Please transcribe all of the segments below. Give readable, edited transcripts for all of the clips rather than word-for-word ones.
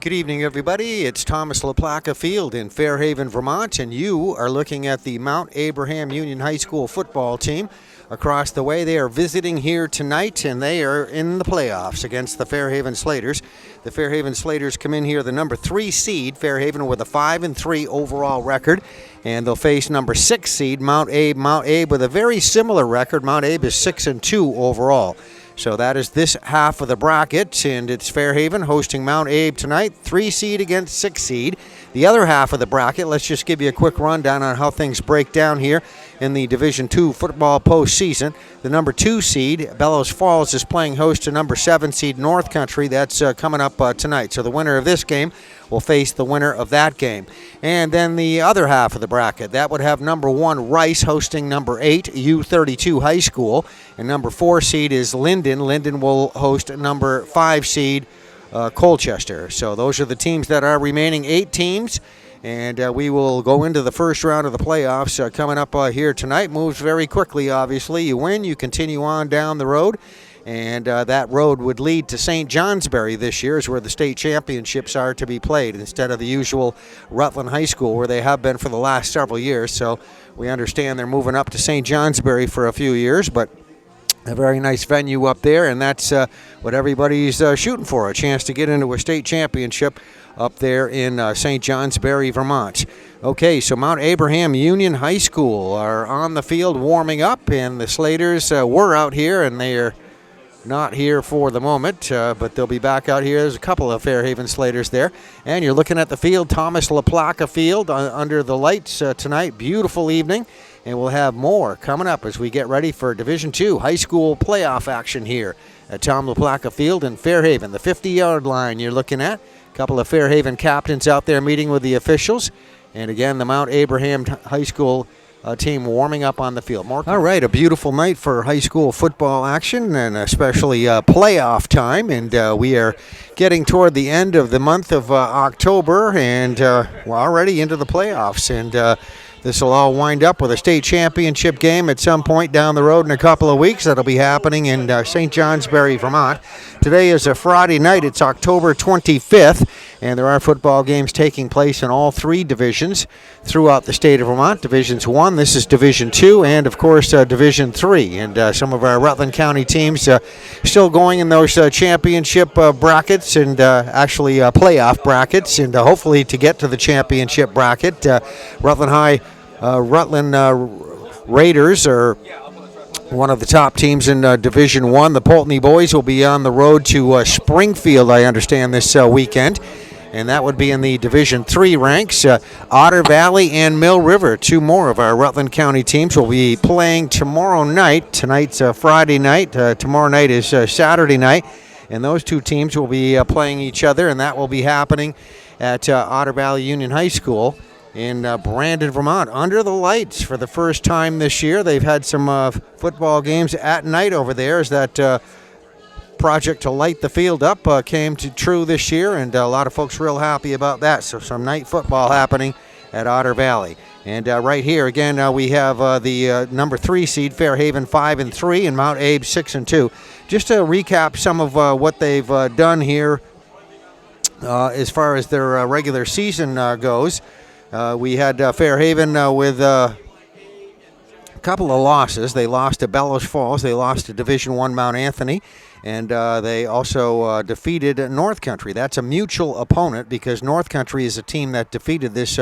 Good evening, everybody. It's Thomas LaPlaca Field in Fairhaven, Vermont, and you are looking at the Mount Abraham Union High School football team. Across the way, they are visiting here tonight, and they are in the playoffs against the Fairhaven Slaters. The Fairhaven Slaters come in here the number 3 seed, Fairhaven, with a 5-3 overall record, and they'll face number 6 seed, Mount Abe. Mount Abe with a very similar record. Mount Abe is 6-2 overall. So that is this half of the bracket, and it's Fairhaven hosting Mount Abe tonight, 3 seed against 6 seed. The other half of the bracket, let's just give you a quick rundown on how things break down here in the Division II football postseason. The number 2 seed, Bellows Falls, is playing host to number 7 seed North Country. That's coming up tonight. So the winner of this game will face the winner of that game. And then the other half of the bracket, that would have number 1 Rice hosting number 8 U32 High School, and number 4 seed is Linden. Linden will host number 5 seed Colchester. So those are the teams that are remaining, 8 teams, and we will go into the first round of the playoffs coming up here tonight. Moves very quickly, obviously. You win, you continue on down the road, and that road would lead to St. Johnsbury this year, is where the state championships are to be played, instead of the usual Rutland High School, where they have been for the last several years. So we understand they're moving up to St. Johnsbury for a few years, but a very nice venue up there, and that's what everybody's shooting for, a chance to get into a state championship up there in St. Johnsbury, Vermont. Okay, so Mount Abraham Union High School are on the field warming up, and the Slaters were out here, and they are not here for the moment, but they'll be back out here. There's a couple of Fairhaven Slaters there, and you're looking at the field, Thomas LaPlaca Field, under the lights tonight. Beautiful evening. And we'll have more coming up as we get ready for Division II high school playoff action here at Tom LaPlaca Field in Fairhaven. The 50-yard line you're looking at. A couple of Fairhaven captains out there meeting with the officials. And again, the Mount Abraham High School team warming up on the field. All right, a beautiful night for high school football action, and especially playoff time. And we are getting toward the end of the month of October, and we're already into the playoffs. And this will all wind up with a state championship game at some point down the road in a couple of weeks. That'll be happening in St. Johnsbury, Vermont. Today is a Friday night. It's October 25th, and there are football games taking place in all 3 divisions throughout the state of Vermont. Divisions 1, this is Division 2, and, of course, Division 3. And some of our Rutland County teams still going in those championship brackets, and actually playoff brackets, and hopefully to get to the championship bracket. Rutland Raiders are one of the top teams in Division 1. The Pulteney boys will be on the road to Springfield, I understand, this weekend. And that would be in the Division 3 ranks. Otter Valley and Mill River, 2 more of our Rutland County teams, will be playing tomorrow night. Tonight's Friday night. Tomorrow night is Saturday night. And those 2 teams will be playing each other, and that will be happening at Otter Valley Union High School in Brandon, Vermont, under the lights for the first time this year. They've had some football games at night over there, as that project to light the field up came to true this year, and a lot of folks real happy about that. So some night football happening at Otter Valley. And right here, again, we have the number 3 seed, Fairhaven, 5-3, and Mount Abe, 6-2. Just to recap some of what they've done here as far as their regular season goes. We had Fairhaven with a couple of losses. They lost to Bellows Falls. They lost to Division I Mount Anthony. And they also defeated North Country. That's a mutual opponent, because North Country is a team that defeated this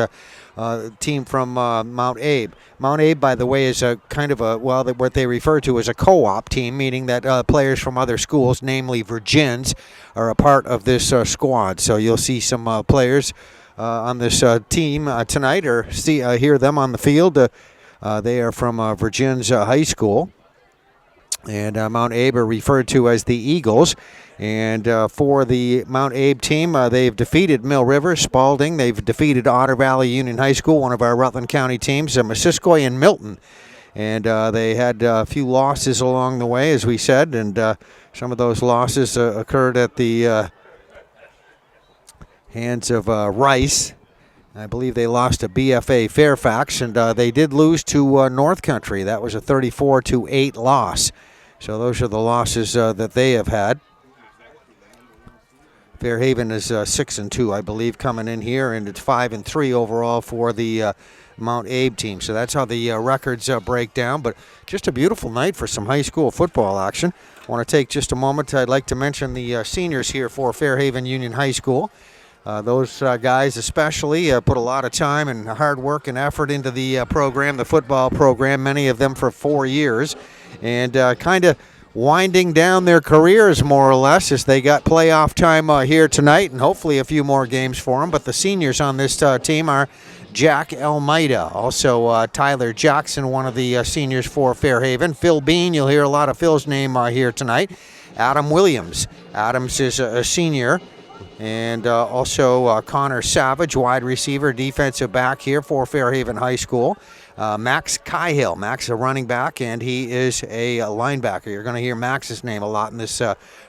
team from Mount Abe. Mount Abe, by the way, is a kind of what they refer to as a co-op team, meaning that players from other schools, namely Virgins, are a part of this squad. So you'll see some players on this team tonight, or hear them on the field. They are from Virgins High School. And Mount Abe are referred to as the Eagles. And for the Mount Abe team, they've defeated Mill River, Spalding. They've defeated Otter Valley Union High School, one of our Rutland County teams, Missisquoi and Milton. And they had a few losses along the way, as we said. And some of those losses occurred at the hands of Rice. I believe they lost to BFA Fairfax, and they did lose to North Country. That was a 34-8 loss. So those are the losses that they have had. Fairhaven is 6-2, I believe, coming in here, and it's 5-3 overall for the Mount Abe team. So that's how the records break down. But just a beautiful night for some high school football action. I want to take just a moment. I'd like to mention the seniors here for Fairhaven Union High School. Those guys especially put a lot of time and hard work and effort into the program, the football program, many of them for 4 years, and kind of winding down their careers more or less as they got playoff time here tonight and hopefully a few more games for them. But the seniors on this team are Jack Almeida, also Tyler Jackson, one of the seniors for Fairhaven. Phil Bean, you'll hear a lot of Phil's name here tonight. Adam Williams. Adams is a senior. And also Connor Savage, wide receiver, defensive back here for Fairhaven High School. Max Cahill. Max is a running back, and he is a linebacker. You're going to hear Max's name a lot in this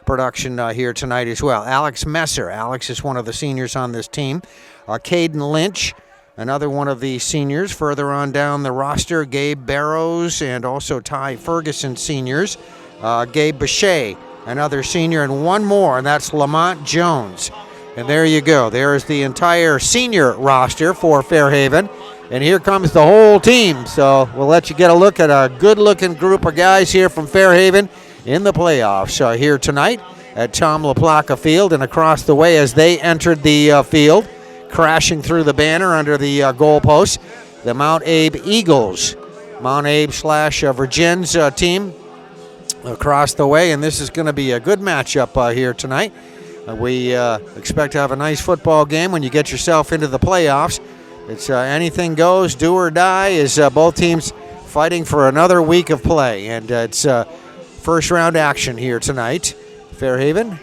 production here tonight as well. Alex Messer. Alex is one of the seniors on this team. Caden Lynch, another one of the seniors. Further on down the roster, Gabe Barrows and also Ty Ferguson seniors. Gabe Bechet, another senior, and one more, and that's Lamont Jones. And there you go. There is the entire senior roster for Fairhaven. And here comes the whole team. So we'll let you get a look at a good-looking group of guys here from Fairhaven in the playoffs here tonight at Tom LaPlaca Field. And across the way as they entered the field, crashing through the banner under the goalpost, the Mount Abe Eagles. Mount Abe / Virgin's team across the way. And this is going to be a good matchup here tonight. We expect to have a nice football game when you get yourself into the playoffs. It's anything goes, do or die, as both teams fighting for another week of play. And it's first round action here tonight. Fairhaven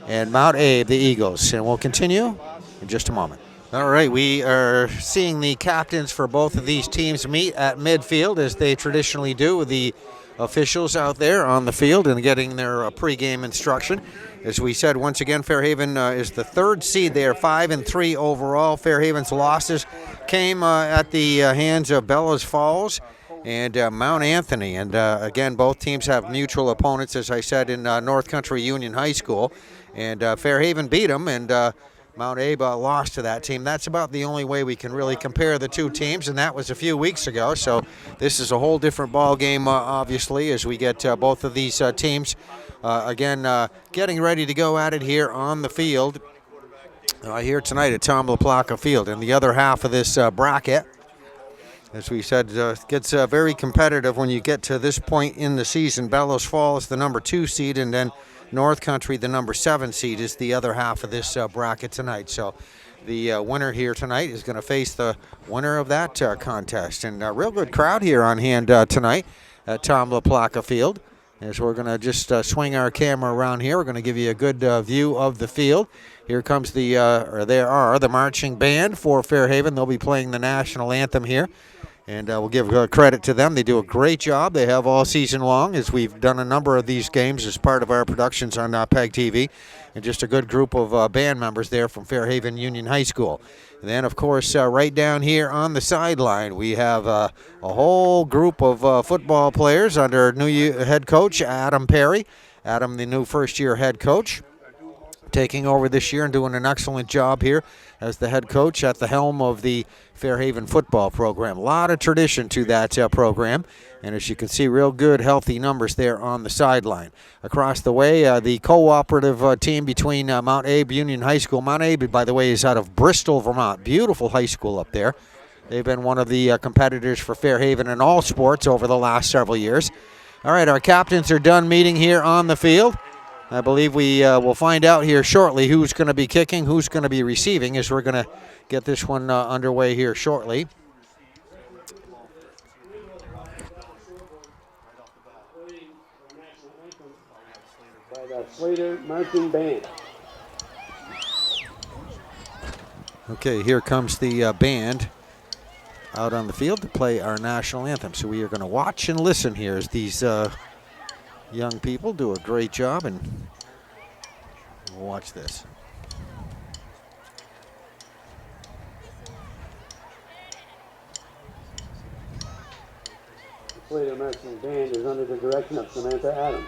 and Mount Abe, the Eagles. And we'll continue in just a moment. All right, we are seeing the captains for both of these teams meet at midfield as they traditionally do with the officials out there on the field and getting their pregame instruction. As we said, once again, Fairhaven is the third seed. They are 5-3 overall. Fairhaven's losses came at the hands of Bellows Falls and Mount Anthony. And again, both teams have mutual opponents, as I said, in North Country Union High School. And Fairhaven beat them, and Mount Abe lost to that team. That's about the only way we can really compare the two teams, and that was a few weeks ago. So this is a whole different ball game, obviously, as we get both of these teams again getting ready to go at it here on the field here tonight at Tom LaPlaca Field. And the other half of this bracket, as we said, gets very competitive when you get to this point in the season. Bellows Falls, the number 2 seed, and then North Country, the number 7 seed, is the other half of this bracket tonight. So the winner here tonight is going to face the winner of that contest. And a real good crowd here on hand tonight at Tom LaPlaca Field. As we're going to just swing our camera around here, we're going to give you a good view of the field. Here comes the marching band for Fairhaven. They'll be playing the national anthem here. And we'll give credit to them. They do a great job. They have all season long, as we've done a number of these games as part of our productions on PEGTV. And just a good group of band members there from Fairhaven Union High School. And then, of course, right down here on the sideline, we have a whole group of football players under new head coach Adam Perry. Adam, the new first-year head coach, taking over this year and doing an excellent job here as the head coach at the helm of the Fairhaven football program. A lot of tradition to that program, and as you can see, real good, healthy numbers there on the sideline. Across the way, the cooperative team between Mount Abe Union High School. Mount Abe, by the way, is out of Bristol, Vermont. Beautiful high school up there. They've been one of the competitors for Fairhaven in all sports over the last several years. All right, our captains are done meeting here on the field. I believe we will find out here shortly who's going to be kicking, who's going to be receiving, as we're going to get this one underway here shortly. By the Slater Marching Band. Okay, here comes the band out on the field to play our national anthem. So we are going to watch and listen here as these young people do a great job, and we'll watch this. The Slater Marching Band is under the direction of Samantha Adams.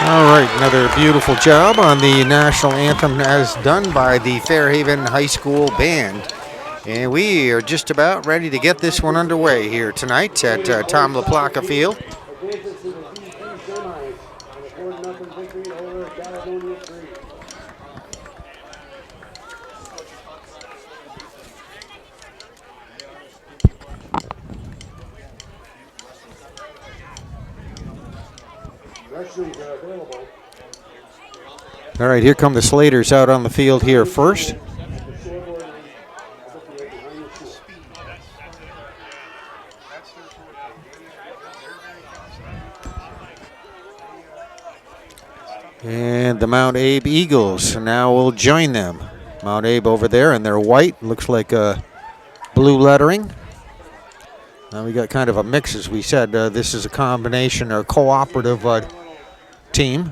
All right, another beautiful job on the national anthem as done by the Fairhaven High School Band. And we are just about ready to get this one underway here tonight at Tom LaPlaca Field. Advances to the D3 semis on a 4-0 victory over Caledonia 3. Restrooms are available. All right, here come the Slaters out on the field here first. And the Mount Abe Eagles now will join them. Mount Abe over there, and they're white. Looks like blue lettering. Now we got kind of a mix, as we said. This is a combination or cooperative team.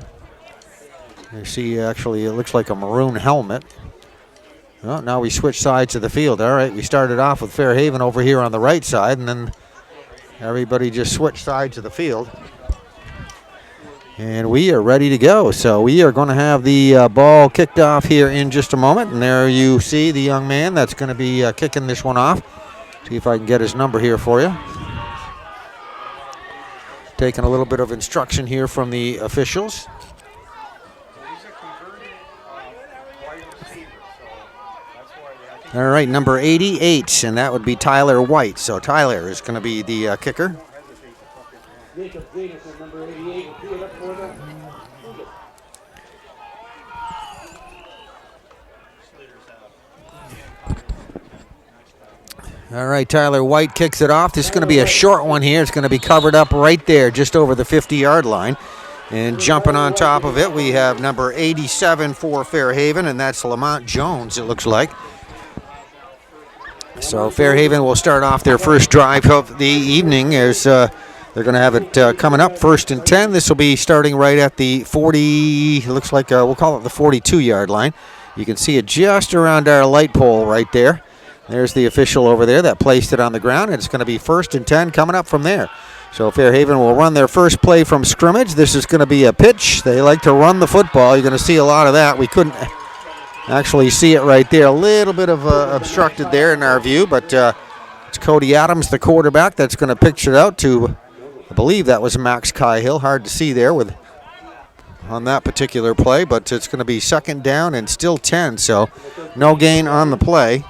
You see, actually, it looks like a maroon helmet. Well, now we switch sides of the field. All right, we started off with Fairhaven over here on the right side, and then everybody just switched sides of the field. And we are ready to go. So we are going to have the ball kicked off here in just a moment. And there you see the young man that's going to be kicking this one off. See if I can get his number here for you. Taking a little bit of instruction here from the officials. All right, number 88, and that would be Tyler White. So Tyler is going to be the kicker. All right, Tyler White kicks it off. This is going to be a short one here. It's going to be covered up right there, just over the 50-yard line. And jumping on top of it, we have number 87 for Fairhaven, and that's Lamont Jones, it looks like. So Fairhaven will start off their first drive of the evening as they're going to have it coming up 1st and 10. This will be starting right at the 40, looks like we'll call it the 42-yard line. You can see it just around our light pole right there. There's the official over there that placed it on the ground, and it's going to be 1st and 10 coming up from there. So Fairhaven will run their first play from scrimmage. This is going to be a pitch. They like to run the football. You're going to see a lot of that. We couldn't actually see it right there. A little bit of obstructed there in our view, but it's Cody Adams, the quarterback, that's going to pitch it out to, I believe that was Max Cahill. Hard to see there on that particular play, but it's going to be 2nd down and still 10, so no gain on the play.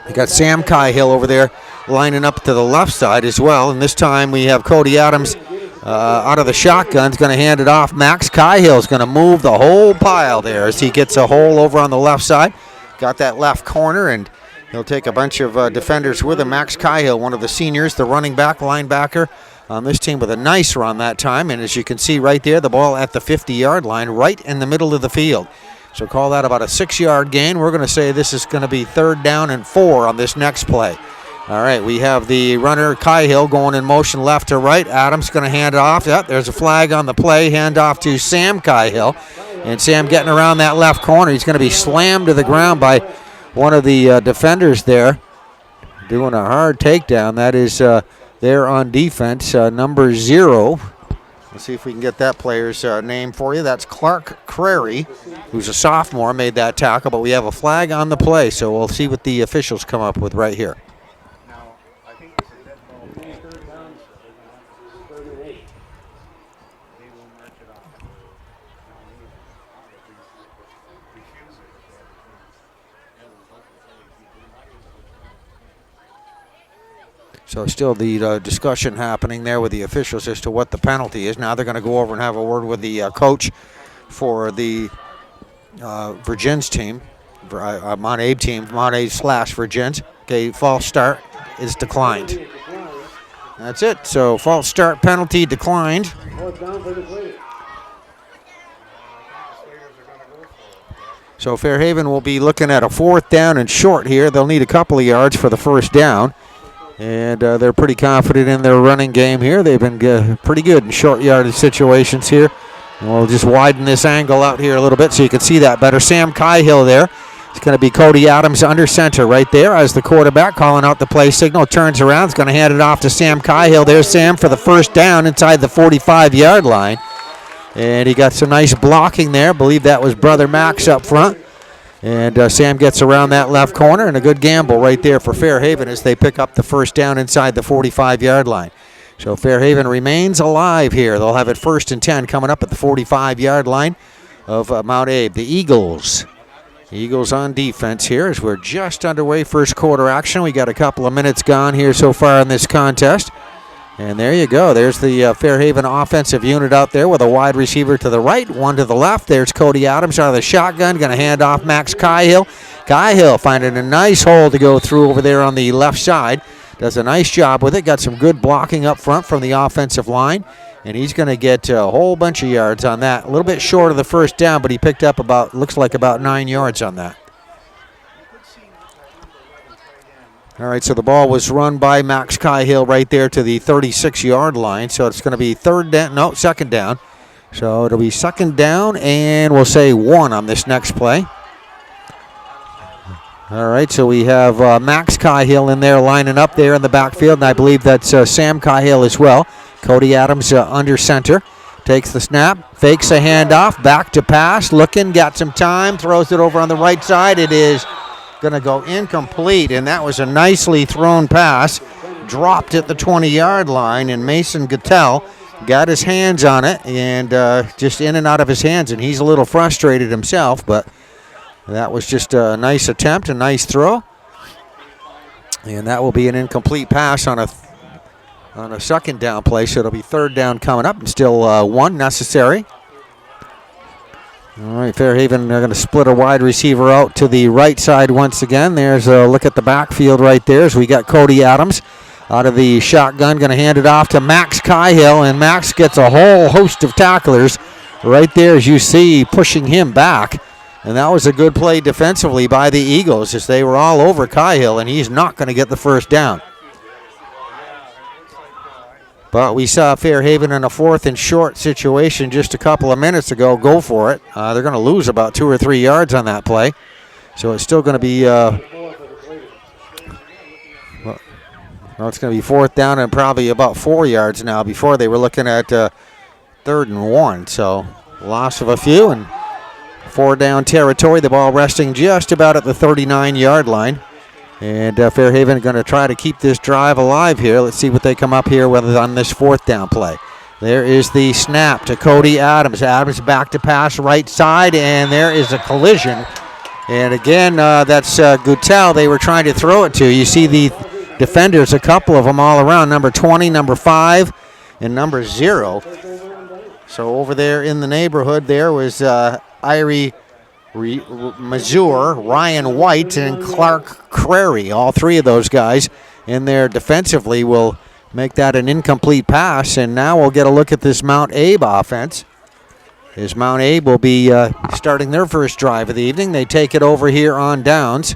We got Sam Cahill over there lining up to the left side as well, and this time we have Cody Adams out of the shotgun. Is going to hand it off. Max Cahill is going to move the whole pile there as he gets a hole over on the left side. Got that left corner, and he'll take a bunch of defenders with him. Max Cahill, one of the seniors, the running back, linebacker on this team, with a nice run that time. And as you can see right there, the ball at the 50-yard line, right in the middle of the field. So call that about a 6-yard gain. We're going to say this is going to be 3rd down and 4 on this next play. All right, we have the runner, Cahill, going in motion left to right. Adams going to hand it off. Yep, there's a flag on the play. Hand off to Sam Cahill. And Sam getting around that left corner. He's going to be slammed to the ground by one of the defenders there, doing a hard takedown. That is there on defense, number 0. Let's see if we can get that player's name for you. That's Clark Crary, who's a sophomore, made that tackle. But we have a flag on the play, so we'll see what the officials come up with right here. So still the discussion happening there with the officials as to what the penalty is. Now they're going to go over and have a word with the coach for the Virgins team, Mount Abe team, Mount Abe / Virgins. Okay, false start is declined. That's it. So false start penalty declined. So Fairhaven will be looking at a 4th down and short here. They'll need a couple of yards for the 1st down. And they're pretty confident in their running game here. They've been pretty good in short yardage situations here. And we'll just widen this angle out here a little bit so you can see that better. Sam Cahill there. It's going to be Cody Adams under center right there as the quarterback calling out the play signal. Turns around. It's going to hand it off to Sam Cahill. There's Sam for the 1st down inside the 45-yard line. And he got some nice blocking there. I believe that was brother Max up front. And Sam gets around that left corner, and a good gamble right there for Fairhaven as they pick up the first down inside the 45-yard line. So Fairhaven remains alive here. They'll have it 1st and 10 coming up at the 45-yard line of Mount Abe. The Eagles on defense here as we're just underway first quarter action. We got a couple of minutes gone here so far in this contest. And there you go. There's the Fairhaven offensive unit out there with a wide receiver to the right, one to the left. There's Cody Adams out of the shotgun, going to hand off Max Cahill. Cahill finding a nice hole to go through over there on the left side. Does a nice job with it. Got some good blocking up front from the offensive line. And he's going to get a whole bunch of yards on that. A little bit short of the first down, but he picked up looks like about 9 yards on that. All right, so the ball was run by Max Cahill right there to the 36-yard line. So it's going to be second down. So it'll be second down, and we'll say 1 on this next play. All right, so we have Max Cahill in there lining up there in the backfield, and I believe that's Sam Cahill as well. Cody Adams under center. Takes the snap, fakes a handoff, back to pass, looking, got some time, throws it over on the right side. It is going to go incomplete, and that was a nicely thrown pass. Dropped at the 20-yard line, and Mason Gattell got his hands on it, and just in and out of his hands, and he's a little frustrated himself, but that was just a nice attempt, a nice throw. And that will be an incomplete pass on a second down play, so it'll be third down coming up, and still 1 necessary. All right, Fairhaven, they're going to split a wide receiver out to the right side once again. There's a look at the backfield right there as we got Cody Adams out of the shotgun, going to hand it off to Max Cahill, and Max gets a whole host of tacklers right there as you see pushing him back. And that was a good play defensively by the Eagles as they were all over Cahill, and he's not going to get the first down. But we saw Fairhaven in a 4th and short situation just a couple of minutes ago go for it. They're going to lose about 2 or 3 yards on that play. So it's still going to be, it's going to be 4th down and probably about 4 yards now. Before they were looking at 3rd and 1. So loss of a few and 4 down territory. The ball resting just about at the 39-yard line. And Fairhaven going to try to keep this drive alive here. Let's see what they come up here with on this 4th down play. There is the snap to Cody Adams. Adams back to pass right side, and there is a collision. And again, that's Gattell they were trying to throw it to. You see the defenders, a couple of them all around, number 20, number 5, and number 0. So over there in the neighborhood there was Irie Mazur, Ryan White, and Clark Crary. All 3 of those guys in there defensively will make that an incomplete pass. And now we'll get a look at this Mount Abe offense. As Mount Abe will be starting their first drive of the evening. They take it over here on downs.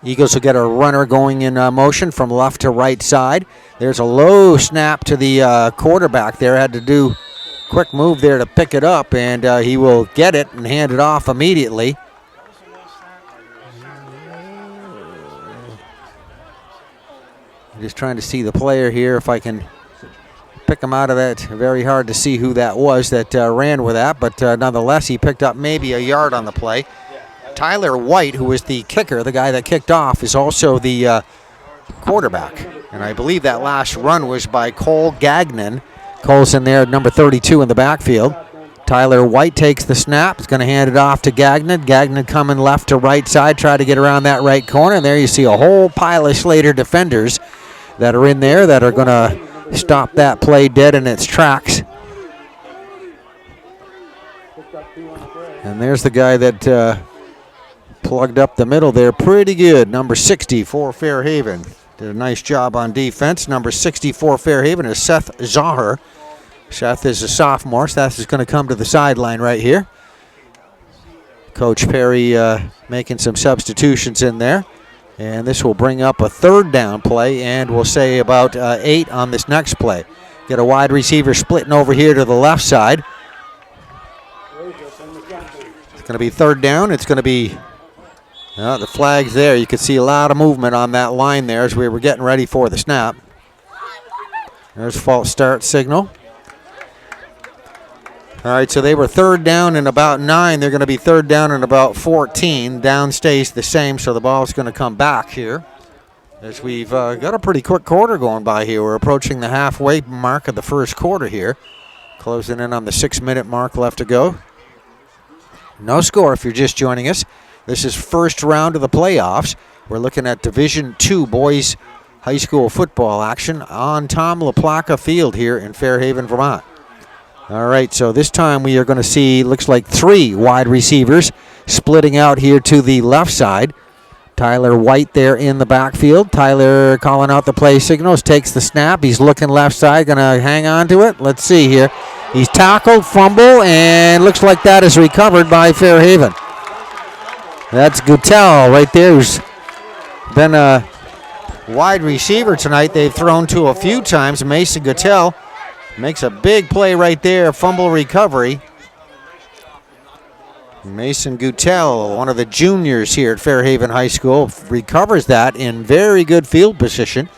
Eagles will get a runner going in motion from left to right side. There's a low snap to the quarterback there. Had to do a quick move there to pick it up, and he will get it and hand it off immediately. Just trying to see the player here, if I can pick him out of that. Very hard to see who that was that ran with that, but nonetheless, he picked up maybe a yard on the play. Tyler White, who is the kicker, the guy that kicked off, is also the quarterback. And I believe that last run was by Cole Gagnon. Cole's in there, number 32 in the backfield. Tyler White takes the snap. He's going to hand it off to Gagnon. Gagnon coming left to right side, try to get around that right corner. And there you see a whole pile of Slater defenders that are in there that are going to stop that play dead in its tracks. And there's the guy that plugged up the middle there pretty good. Number 60 for Fairhaven. Did a nice job on defense. Number 60 for Fairhaven is Seth Zahar. Seth is a sophomore. Seth is going to come to the sideline right here. Coach Perry making some substitutions in there. And this will bring up a 3rd down play, and we'll say about 8 on this next play. Get a wide receiver splitting over here to the left side. It's going to be 3rd down. It's going to be The flag's there. You could see a lot of movement on that line there as we were getting ready for the snap. There's false start signal. All right, so they were third down and about 9. They're going to be third down and about 14. Down stays the same, so the ball's going to come back here. As we've got a pretty quick quarter going by here. We're approaching the halfway mark of the first quarter here. Closing in on the 6-minute mark left to go. No score if you're just joining us. This is first round of the playoffs. We're looking at Division II boys high school football action on Tom LaPlaca Field here in Fairhaven, Vermont. All right, so this time we are going to see, looks like 3 wide receivers splitting out here to the left side. Tyler White there in the backfield. Tyler calling out the play signals, takes the snap. He's looking left side, going to hang on to it. Let's see here. He's tackled, fumble, and looks like that is recovered by Fairhaven. That's Guttell right there, who's been a wide receiver tonight. They've thrown to a few times. Mason Guttell makes a big play right there, fumble recovery. Mason Guttell, one of the juniors here at Fairhaven High School, recovers that in very good field position.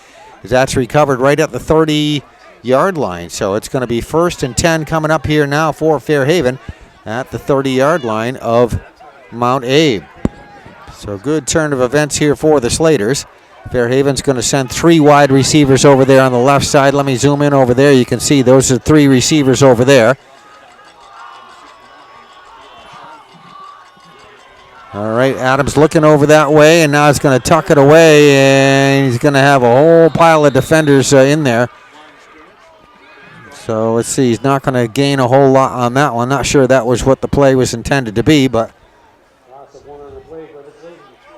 That's recovered right at the 30-yard line. So it's going to be 1st and 10 coming up here now for Fairhaven at the 30-yard line of Mount Abe. So good turn of events here for the Slaters. Fairhaven's going to send 3 wide receivers over there on the left side. Let me zoom in over there. You can see those are 3 receivers over there. All right, Adams looking over that way, and now he's going to tuck it away, and he's going to have a whole pile of defenders in there. So let's see, he's not going to gain a whole lot on that one. Not sure that was what the play was intended to be, but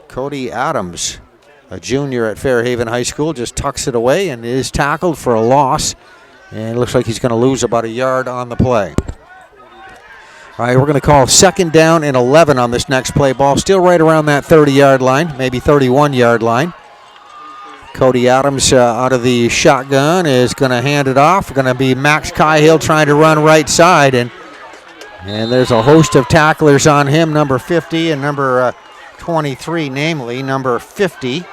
Cody Adams, a junior at Fairhaven High School, just tucks it away and is tackled for a loss. And it looks like he's going to lose about a yard on the play. All right, we're going to call 2nd down and 11 on this next play. Ball still right around that 30-yard line, maybe 31-yard line. Cody Adams out of the shotgun is going to hand it off. Going to be Max Cahill trying to run right side. And there's a host of tacklers on him, number 50 and number 23, namely number 50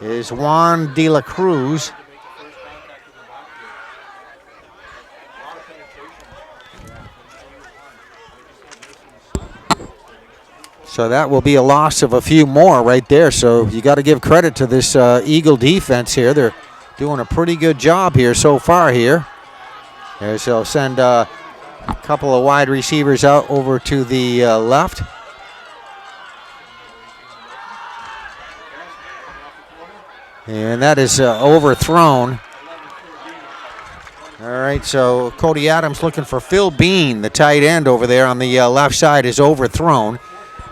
is Juan De La Cruz. So that will be a loss of a few more right there. So you got to give credit to this Eagle defense here. They're doing a pretty good job here so far here. So they'll send a couple of wide receivers out over to the left. And that is overthrown. All right, so Cody Adams looking for Phil Bean, the tight end over there on the left side, is overthrown.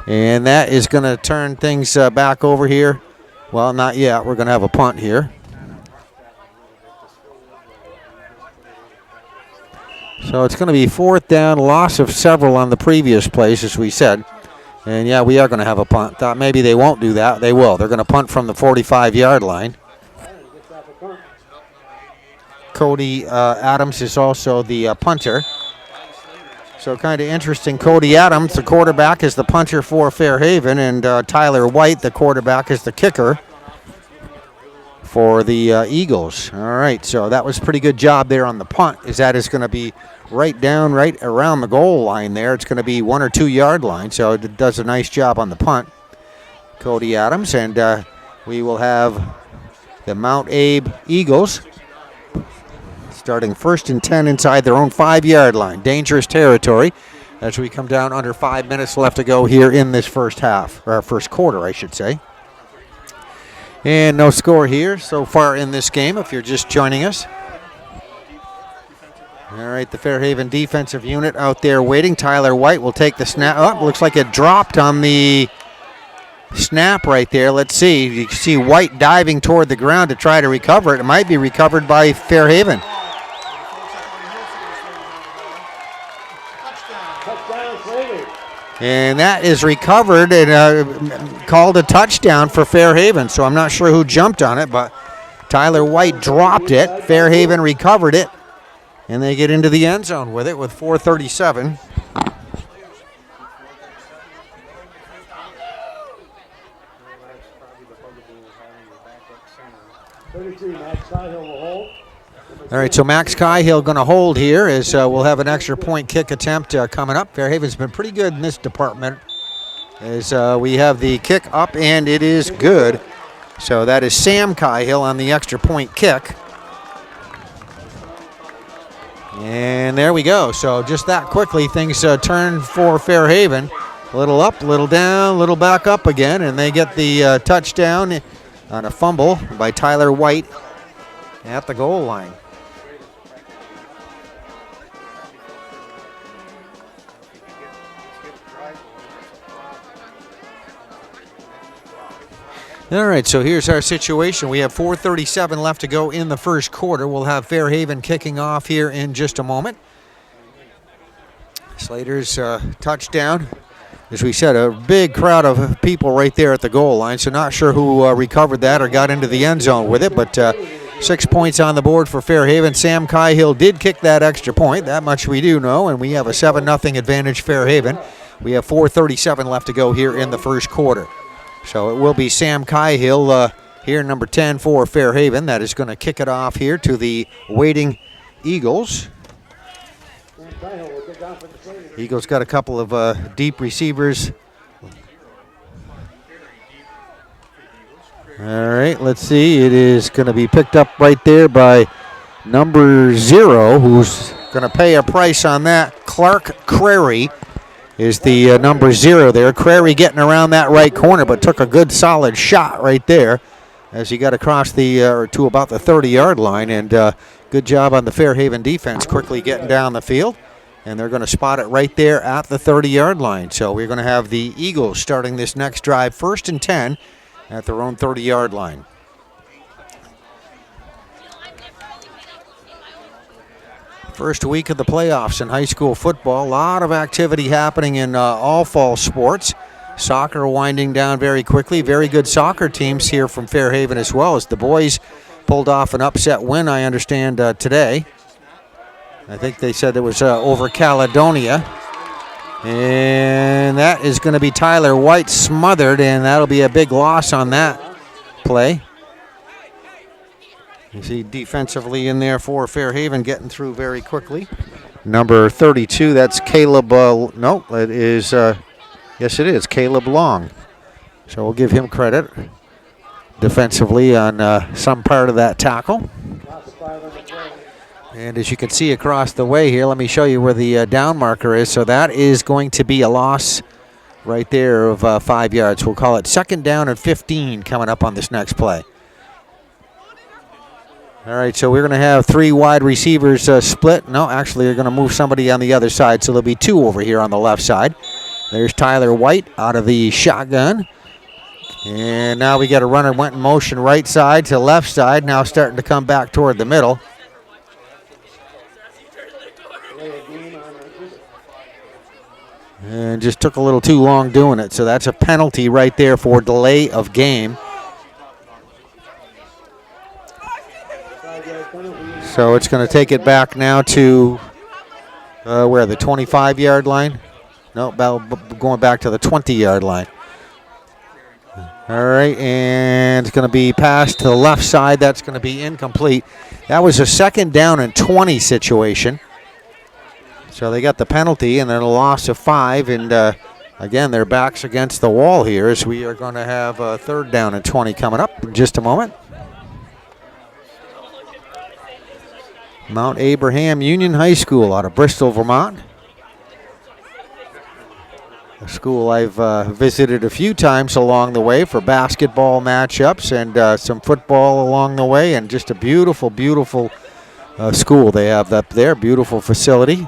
And that is going to turn things back over here. Well, not yet. We're going to have a punt here. So it's going to be 4th down, loss of several on the previous plays, as we said. And, yeah, we are going to have a punt. Thought maybe they won't do that. They will. They're going to punt from the 45-yard line. Cody Adams is also the punter. So kind of interesting. Cody Adams, the quarterback, is the punter for Fairhaven, and Tyler White, the quarterback, is the kicker for the Eagles. All right, so that was a pretty good job there on the punt, as that is going to be right around the goal line there. It's going to be 1 or 2 yard line, so it does a nice job on the punt, Cody Adams. And we will have the Mount Abe Eagles starting 1st and 10 inside their own 5-yard line. Dangerous territory as we come down under 5 minutes left to go here in this first half, or first quarter, I should say. And no score here so far in this game if you're just joining us. All right, the Fairhaven defensive unit out there waiting. Tyler White will take the snap. Oh, looks like it dropped on the snap right there. Let's see. You can see White diving toward the ground to try to recover it. It might be recovered by Fairhaven. And that is recovered and called a touchdown for Fairhaven. So I'm not sure who jumped on it, but Tyler White dropped it. Fairhaven recovered it. And they get into the end zone with it with 4:37. 33, Max Skyhill will hold. All right, so Max Cahill going to hold here as we'll have an extra point kick attempt coming up. Fairhaven's been pretty good in this department as we have the kick up, and it is good. So that is Sam Cahill on the extra point kick. And there we go. So just that quickly, things turn for Fairhaven. A little up, a little down, a little back up again, and they get the touchdown on a fumble by Tyler White at the goal line. All right, so here's our situation. We have 4:37 left to go in the first quarter. We'll have Fairhaven kicking off here in just a moment. Slater's touchdown. As we said, a big crowd of people right there at the goal line, so not sure who recovered that or got into the end zone with it, but 6 points on the board for Fairhaven. Sam Cahill did kick that extra point. That much we do know, and we have a 7-0 advantage Fairhaven. We have 4:37 left to go here in the first quarter. So it will be Sam Cahill here, number 10 for Fairhaven. That is going to kick it off here to the waiting Eagles. Eagles got a couple of deep receivers. All right, let's see. It is going to be picked up right there by number 0, who's going to pay a price on that. Clark Crary is the number 0 there. Crary getting around that right corner, but took a good solid shot right there as he got across the to about the 30-yard line. And good job on the Fairhaven defense quickly getting down the field. And they're going to spot it right there at the 30-yard line. So we're going to have the Eagles starting this next drive, 1st and 10 at their own 30-yard line. First week of the playoffs in high school football. A lot of activity happening in all fall sports. Soccer winding down very quickly. Very good soccer teams here from Fairhaven as well, as the boys pulled off an upset win, I understand, today. I think they said it was over Caledonia. And that is going to be Tyler White smothered, and that'll be a big loss on that play. You see defensively in there for Fairhaven getting through very quickly. Number 32, that's Caleb, no, it is, yes it is, Caleb Long. So we'll give him credit defensively on some part of that tackle. And as you can see across the way here, let me show you where the down marker is. So that is going to be a loss right there of 5 yards. We'll call it 2nd down and 15 coming up on this next play. All right, so we're going to have 3 wide receivers split. No, actually, they're going to move somebody on the other side, so there'll be 2 over here on the left side. There's Tyler White out of the shotgun. And now we got a runner went in motion right side to left side, now starting to come back toward the middle. And just took a little too long doing it, so that's a penalty right there for delay of game. So it's going to take it back now to where, the 25-yard line? No, going back to the 20-yard line. All right, and it's going to be passed to the left side. That's going to be incomplete. That was a 2nd down and 20 situation. So they got the penalty and then a loss of 5. And again, their backs against the wall here as we are going to have a 3rd down and 20 coming up in just a moment. Mount Abraham Union High School out of Bristol, Vermont. A school I've visited a few times along the way for basketball matchups and some football along the way, and just a beautiful, beautiful school they have up there. Beautiful facility.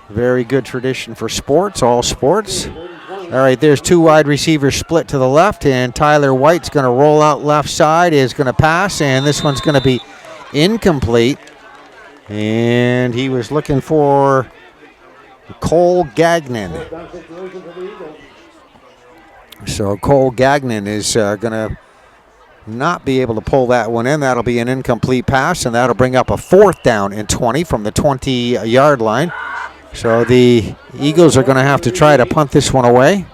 Very good tradition for sports, all sports. All right, there's 2 wide receivers split to the left, and Tyler White's going to roll out left side, is going to pass, and this one's going to be incomplete. And he was looking for Cole Gagnon. So Cole Gagnon is going to not be able to pull that one in. That'll be an incomplete pass, and that'll bring up a 4th down and 20 from the 20-yard line. So the Eagles are going to have to try to punt this one away.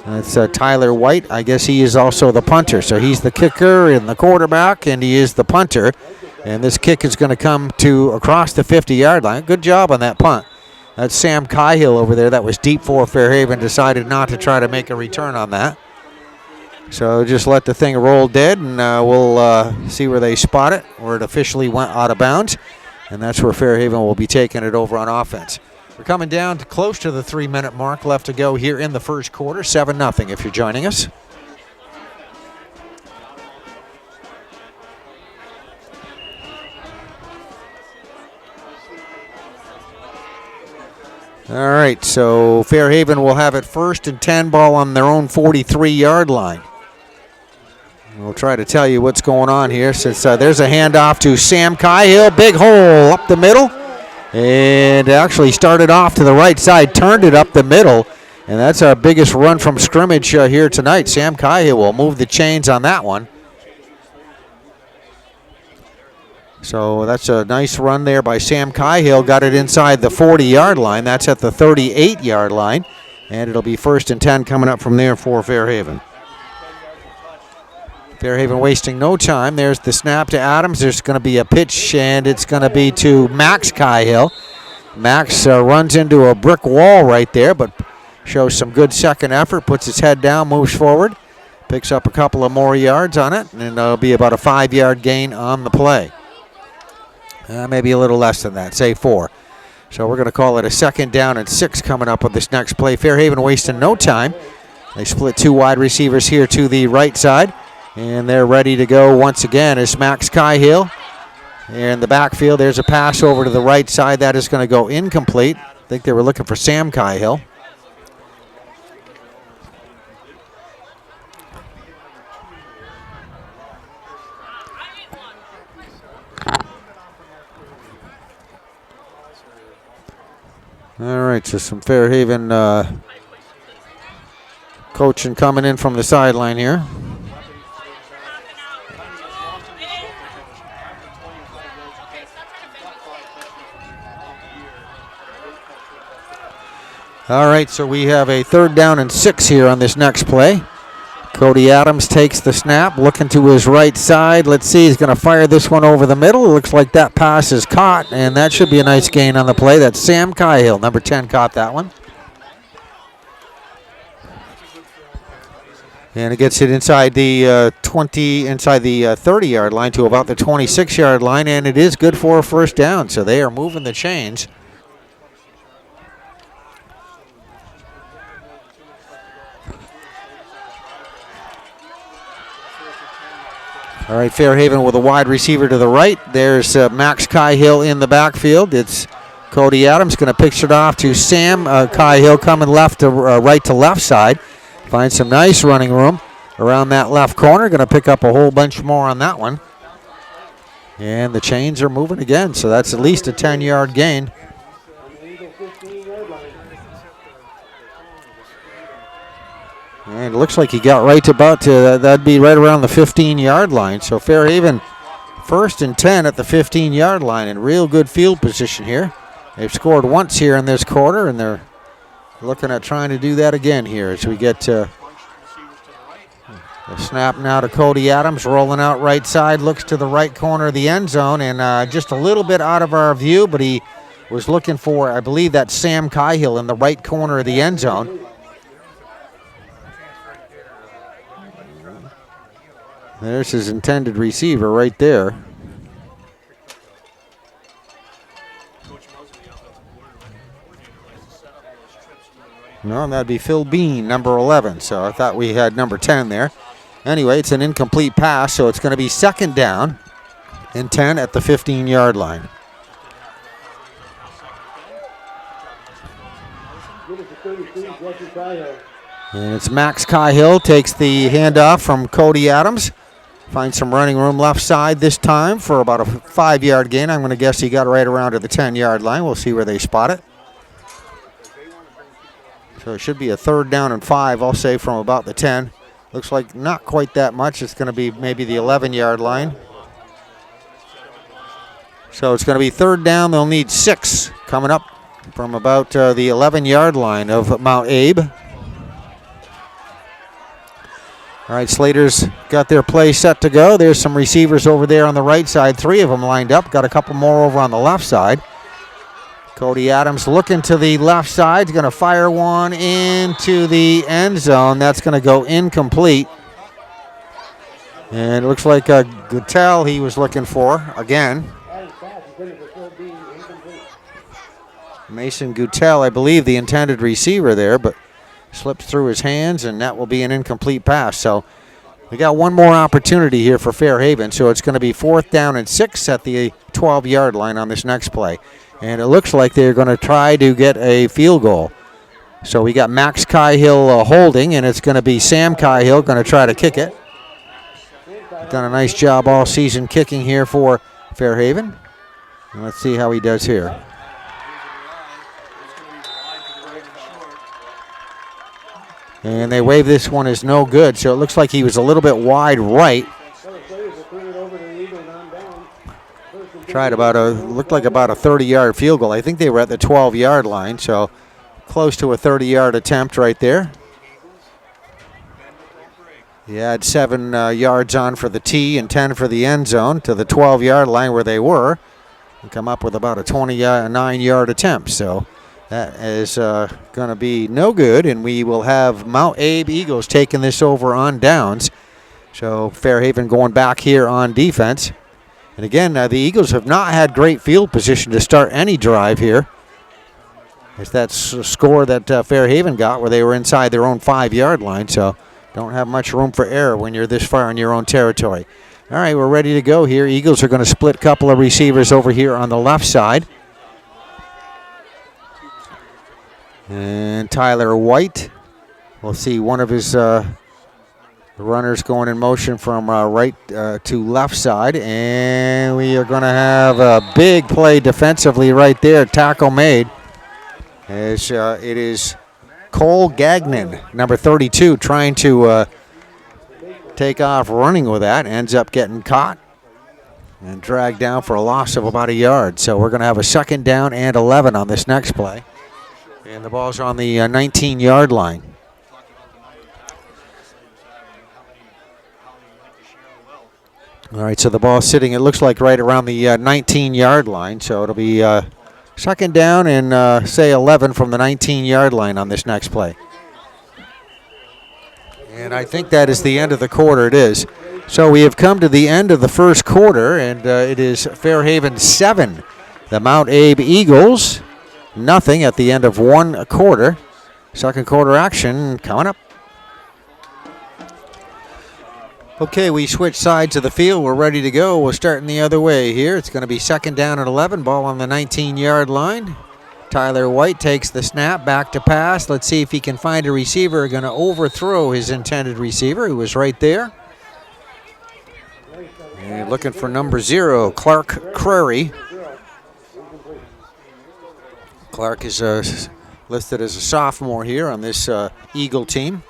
That's Tyler White. I guess he is also the punter. So he's the kicker and the quarterback, and he is the punter. And this kick is going to come to across the 50-yard line. Good job on that punt. That's Sam Cahill over there. That was deep for Fairhaven. Decided not to try to make a return on that. So just let the thing roll dead, and we'll see where they spot it, where it officially went out of bounds. And that's where Fairhaven will be taking it over on offense. We're coming down to close to the 3-minute mark left to go here in the first quarter. 7-0 if you're joining us. All right, so Fairhaven will have it 1st and 10, ball on their own 43-yard line. We'll try to tell you what's going on here since there's a handoff to Sam Cahill. Big hole up the middle. And actually started off to the right side, turned it up the middle. And that's our biggest run from scrimmage here tonight. Sam Cahill will move the chains on that one. So that's a nice run there by Sam Cahill. Got it inside the 40-yard line. That's at the 38-yard line. And it'll be 1st and 10 coming up from there for Fairhaven. Fairhaven wasting no time. There's the snap to Adams. There's going to be a pitch, and it's going to be to Max Cahill. Max runs into a brick wall right there, but shows some good second effort, puts his head down, moves forward, picks up a couple of more yards on it, and it'll be about a 5-yard gain on the play. Maybe a little less than that, say 4. So we're going to call it a 2nd down and 6 coming up with this next play. Fairhaven wasting no time. They split 2 wide receivers here to the right side. And they're ready to go once again as Max Cahill. In the backfield, there's a pass over to the right side. That is going to go incomplete. I think they were looking for Sam Cahill. All right, so some Fairhaven coaching coming in from the sideline here. All right, so we have a 3rd down and 6 here on this next play. Cody Adams takes the snap, looking to his right side. Let's see, he's going to fire this one over the middle. It looks like that pass is caught, and that should be a nice gain on the play. That's Sam Cahill, number 10, caught that one. And it gets it inside the 30-yard line to about the 26-yard line, and it is good for a 1st down. So they are moving the chains. All right, Fairhaven with a wide receiver to the right. There's Max Cahill in the backfield. It's Cody Adams going to pitch it off to Sam Cahill coming left to right to left side. Finds some nice running room around that left corner. Going to pick up a whole bunch more on that one. And the chains are moving again, so that's at least a 10-yard gain. And it looks like he got right about to, that'd be right around the 15-yard line. So Fairhaven 1st and 10 at the 15-yard line in real good field position here. They've scored once here in this quarter, and they're looking at trying to do that again here as we get to the snap now to Cody Adams, rolling out right side, looks to the right corner of the end zone, and just a little bit out of our view, but he was looking for, I believe that's Sam Cahill in the right corner of the end zone. There's his intended receiver right there. No, that'd be Phil Bean, number 11. So I thought we had number 10 there. Anyway, it's an incomplete pass, so it's going to be 2nd down and 10 at the 15-yard line. And it's Max Cahill takes the handoff from Cody Adams. Finds some running room left side this time for about a 5-yard gain. I'm going to guess he got right around to the 10-yard line. We'll see where they spot it. So it should be a 3rd down and 5, I'll say, from about the 10. Looks like not quite that much. It's going to be maybe the 11-yard line. So it's going to be 3rd down. They'll need 6 coming up from about the 11-yard line of Mount Abe. All right, Slater's got their play set to go. There's some receivers over there on the right side. 3 of them lined up. Got a couple more over on the left side. Cody Adams looking to the left side. He's going to fire one into the end zone. That's going to go incomplete. And it looks like Guttel he was looking for again. Mason Guttel, I believe, the intended receiver there, but slipped through his hands, and that will be an incomplete pass. So we got one more opportunity here for Fairhaven. So it's going to be 4th down and 6 at the 12-yard line on this next play. And it looks like they're going to try to get a field goal. So we got Max Cahill holding, and it's going to be Sam Cahill going to try to kick it. Done a nice job all season kicking here for Fairhaven. And let's see how he does here. And they wave this one as no good, so it looks like he was a little bit wide right. Tried looked like about a 30-yard field goal. I think they were at the 12-yard line, so close to a 30-yard attempt right there. He had 7 yards on for the tee and 10 for the end zone to the 12-yard line where they were. And come up with about a 29-yard attempt, so that is going to be no good, and we will have Mount Abe Eagles taking this over on downs. So Fairhaven going back here on defense. And again, the Eagles have not had great field position to start any drive here. It's that score that Fairhaven got where they were inside their own 5-yard line, so don't have much room for error when you're this far in your own territory. All right, we're ready to go here. Eagles are going to split a couple of receivers over here on the left side. And Tyler White, we'll see one of his runners going in motion from right to left side. And we are going to have a big play defensively right there. Tackle made. As it is Cole Gagnon, number 32, trying to take off running with that. Ends up getting caught and dragged down for a loss of about a yard. So we're going to have a 2nd down and 11 on this next play. And the ball's on the 19-yard line. All right, so the ball's sitting, it looks like, right around the 19-yard line. So it'll be 2nd down and, say, 11 from the 19-yard line on this next play. And I think that is the end of the quarter. It is. So we have come to the end of the first quarter, and it is Fairhaven 7. The Mount Abe Eagles, nothing at the end of one quarter. Second quarter action coming up. Okay, we switch sides of the field. We're ready to go. We're starting the other way here. It's going to be 2nd down and 11. Ball on the 19-yard line. Tyler White takes the snap, back to pass. Let's see if he can find a receiver. Going to overthrow his intended receiver, who was right there. And looking for number 0, Clark Crary. Clark is listed as a sophomore here on this Eagle team.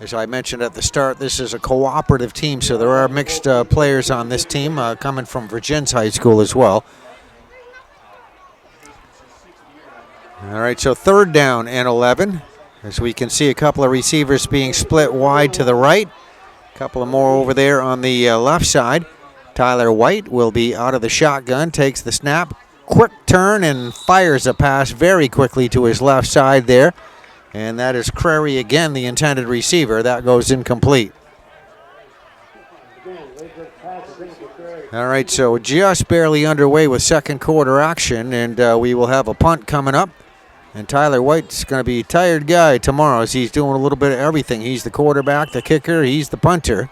As I mentioned at the start, this is a cooperative team, so there are mixed players on this team coming from Virgins High School as well. All right, so 3rd down and 11. As we can see, a couple of receivers being split wide to the right. A couple of more over there on the left side. Tyler White will be out of the shotgun, takes the snap, quick turn, and fires a pass very quickly to his left side there. And that is Crary again, the intended receiver. That goes incomplete. All right, so just barely underway with second quarter action, and we will have a punt coming up. And Tyler White's going to be a tired guy tomorrow as he's doing a little bit of everything. He's the quarterback, the kicker, he's the punter.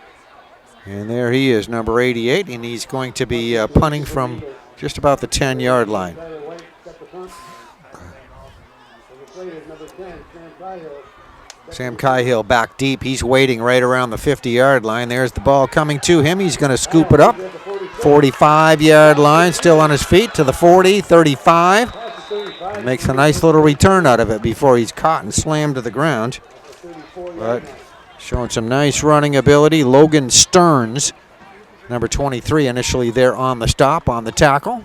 And there he is, number 88, and he's going to be punting from just about the 10-yard line. Sam Cahill back deep. He's waiting right around the 50-yard line. There's the ball coming to him. He's going to scoop it up. 45-yard line, still on his feet to the 40, 35. Makes a nice little return out of it before he's caught and slammed to the ground. But showing some nice running ability. Logan Stearns, number 23, initially there on the stop, on the tackle.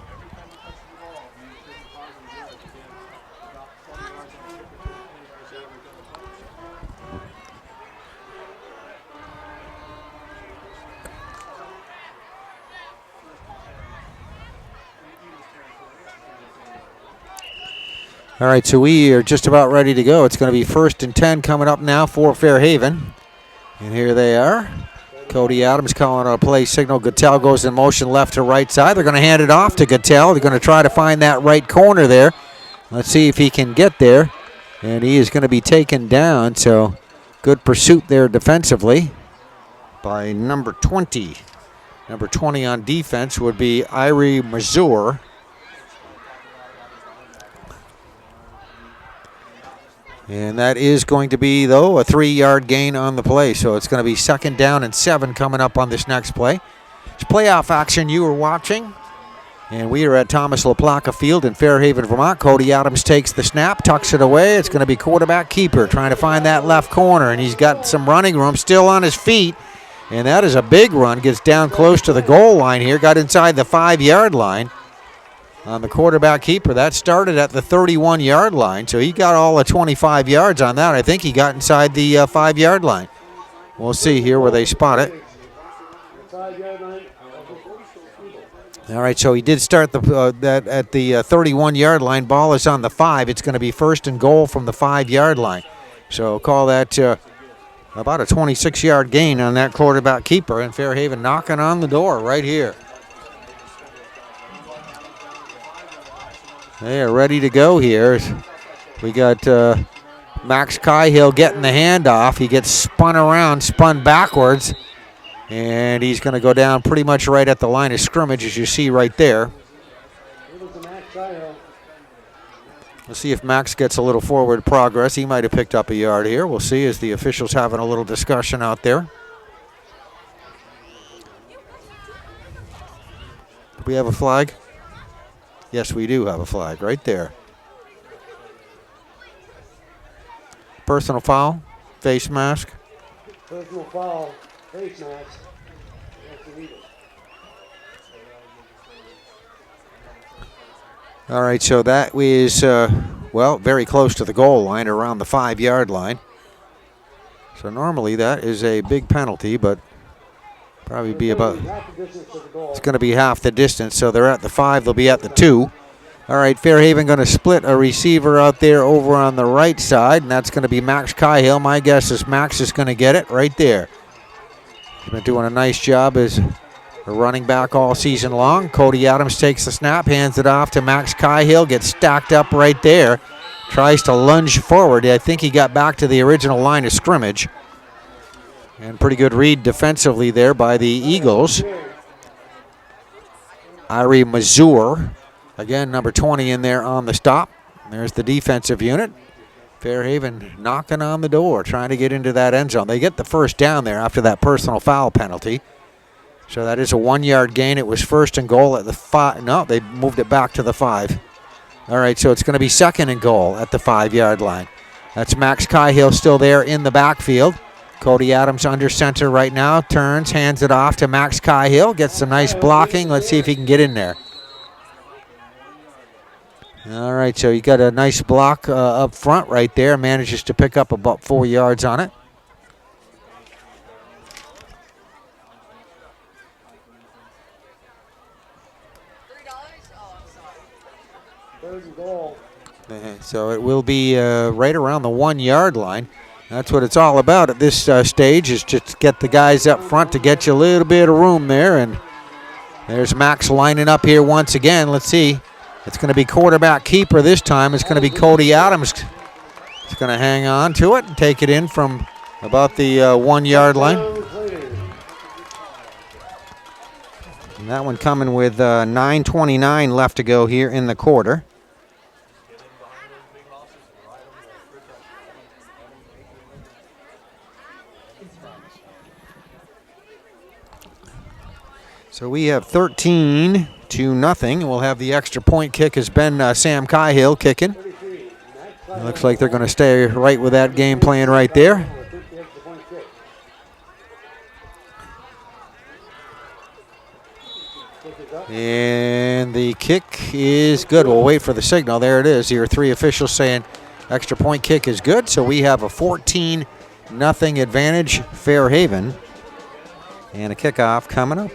All right, so we are just about ready to go. It's going to be 1st and 10 coming up now for Fairhaven. And here they are. Cody Adams calling a play signal. Gattell goes in motion left to right side. They're going to hand it off to Gattell. They're going to try to find that right corner there. Let's see if he can get there. And he is going to be taken down, so good pursuit there defensively by number 20. Number 20 on defense would be Irie Mazur. And that is going to be, though, a 3-yard gain on the play. So it's going to be 2nd down and 7 coming up on this next play. It's playoff action you are watching. And we are at Thomas LaPlaca Field in Fairhaven, Vermont. Cody Adams takes the snap, tucks it away. It's going to be quarterback keeper trying to find that left corner. And he's got some running room still on his feet. And that is a big run. Gets down close to the goal line here. Got inside the 5-yard line. On the quarterback keeper, that started at the 31-yard line, so he got all of 25 yards on that. I think he got inside the 5-yard line. We'll see here where they spot it. All right, so he did start that at the 31-yard line. Ball is on the 5. It's going to be 1st and goal from the 5-yard line. So call that about a 26-yard gain on that quarterback keeper, and Fairhaven knocking on the door right here. They are ready to go here. We got Max Cahill getting the handoff. He gets spun around, spun backwards, and he's going to go down pretty much right at the line of scrimmage, as you see right there. We'll see if Max gets a little forward progress. He might have picked up a yard here. We'll see as the officials having a little discussion out there. Do we have a flag? Yes, we do have a flag right there. Personal foul, face mask. Personal foul, face mask. All right, so that is, very close to the goal line, around the 5-yard line. So normally that is a big penalty, but probably be about, it's going to be half the distance. So they're at the 5, they'll be at the 2. All right, Fairhaven going to split a receiver out there over on the right side, and that's going to be Max Cahill. My guess is Max is going to get it right there. He's been doing a nice job as a running back all season long. Cody Adams takes the snap, hands it off to Max Cahill, gets stacked up right there, tries to lunge forward. I think he got back to the original line of scrimmage. And pretty good read defensively there by the Eagles. Irie Mazur, again, number 20 in there on the stop. There's the defensive unit. Fairhaven knocking on the door, trying to get into that end zone. They get the 1st down there after that personal foul penalty. So that is a 1-yard gain. It was 1st and goal at the 5. No, they moved it back to the 5. All right, so it's going to be 2nd and goal at the 5-yard line. That's Max Cahill still there in the backfield. Cody Adams under center right now, turns, hands it off to Max Cahill, gets some nice blocking. Let's see if he can get in there. All right, so he got a nice block up front right there, manages to pick up about 4 yards on it. Third and goal. So it will be right around the 1-yard line. That's what it's all about at this stage, is just get the guys up front to get you a little bit of room there. And there's Max lining up here once again. Let's see. It's going to be quarterback keeper this time. It's going to be Cody Adams. It's going to hang on to it and take it in from about the 1-yard line. And that one coming with 9:29 left to go here in the quarter. So we have 13-0. We'll have the extra point kick has been Sam Cahill kicking. It looks like they're going to stay right with that game plan right there. And the kick is good. We'll wait for the signal. There it is. Your 3 officials saying extra point kick is good. So we have a 14-0 advantage, Fairhaven. And a kickoff coming up.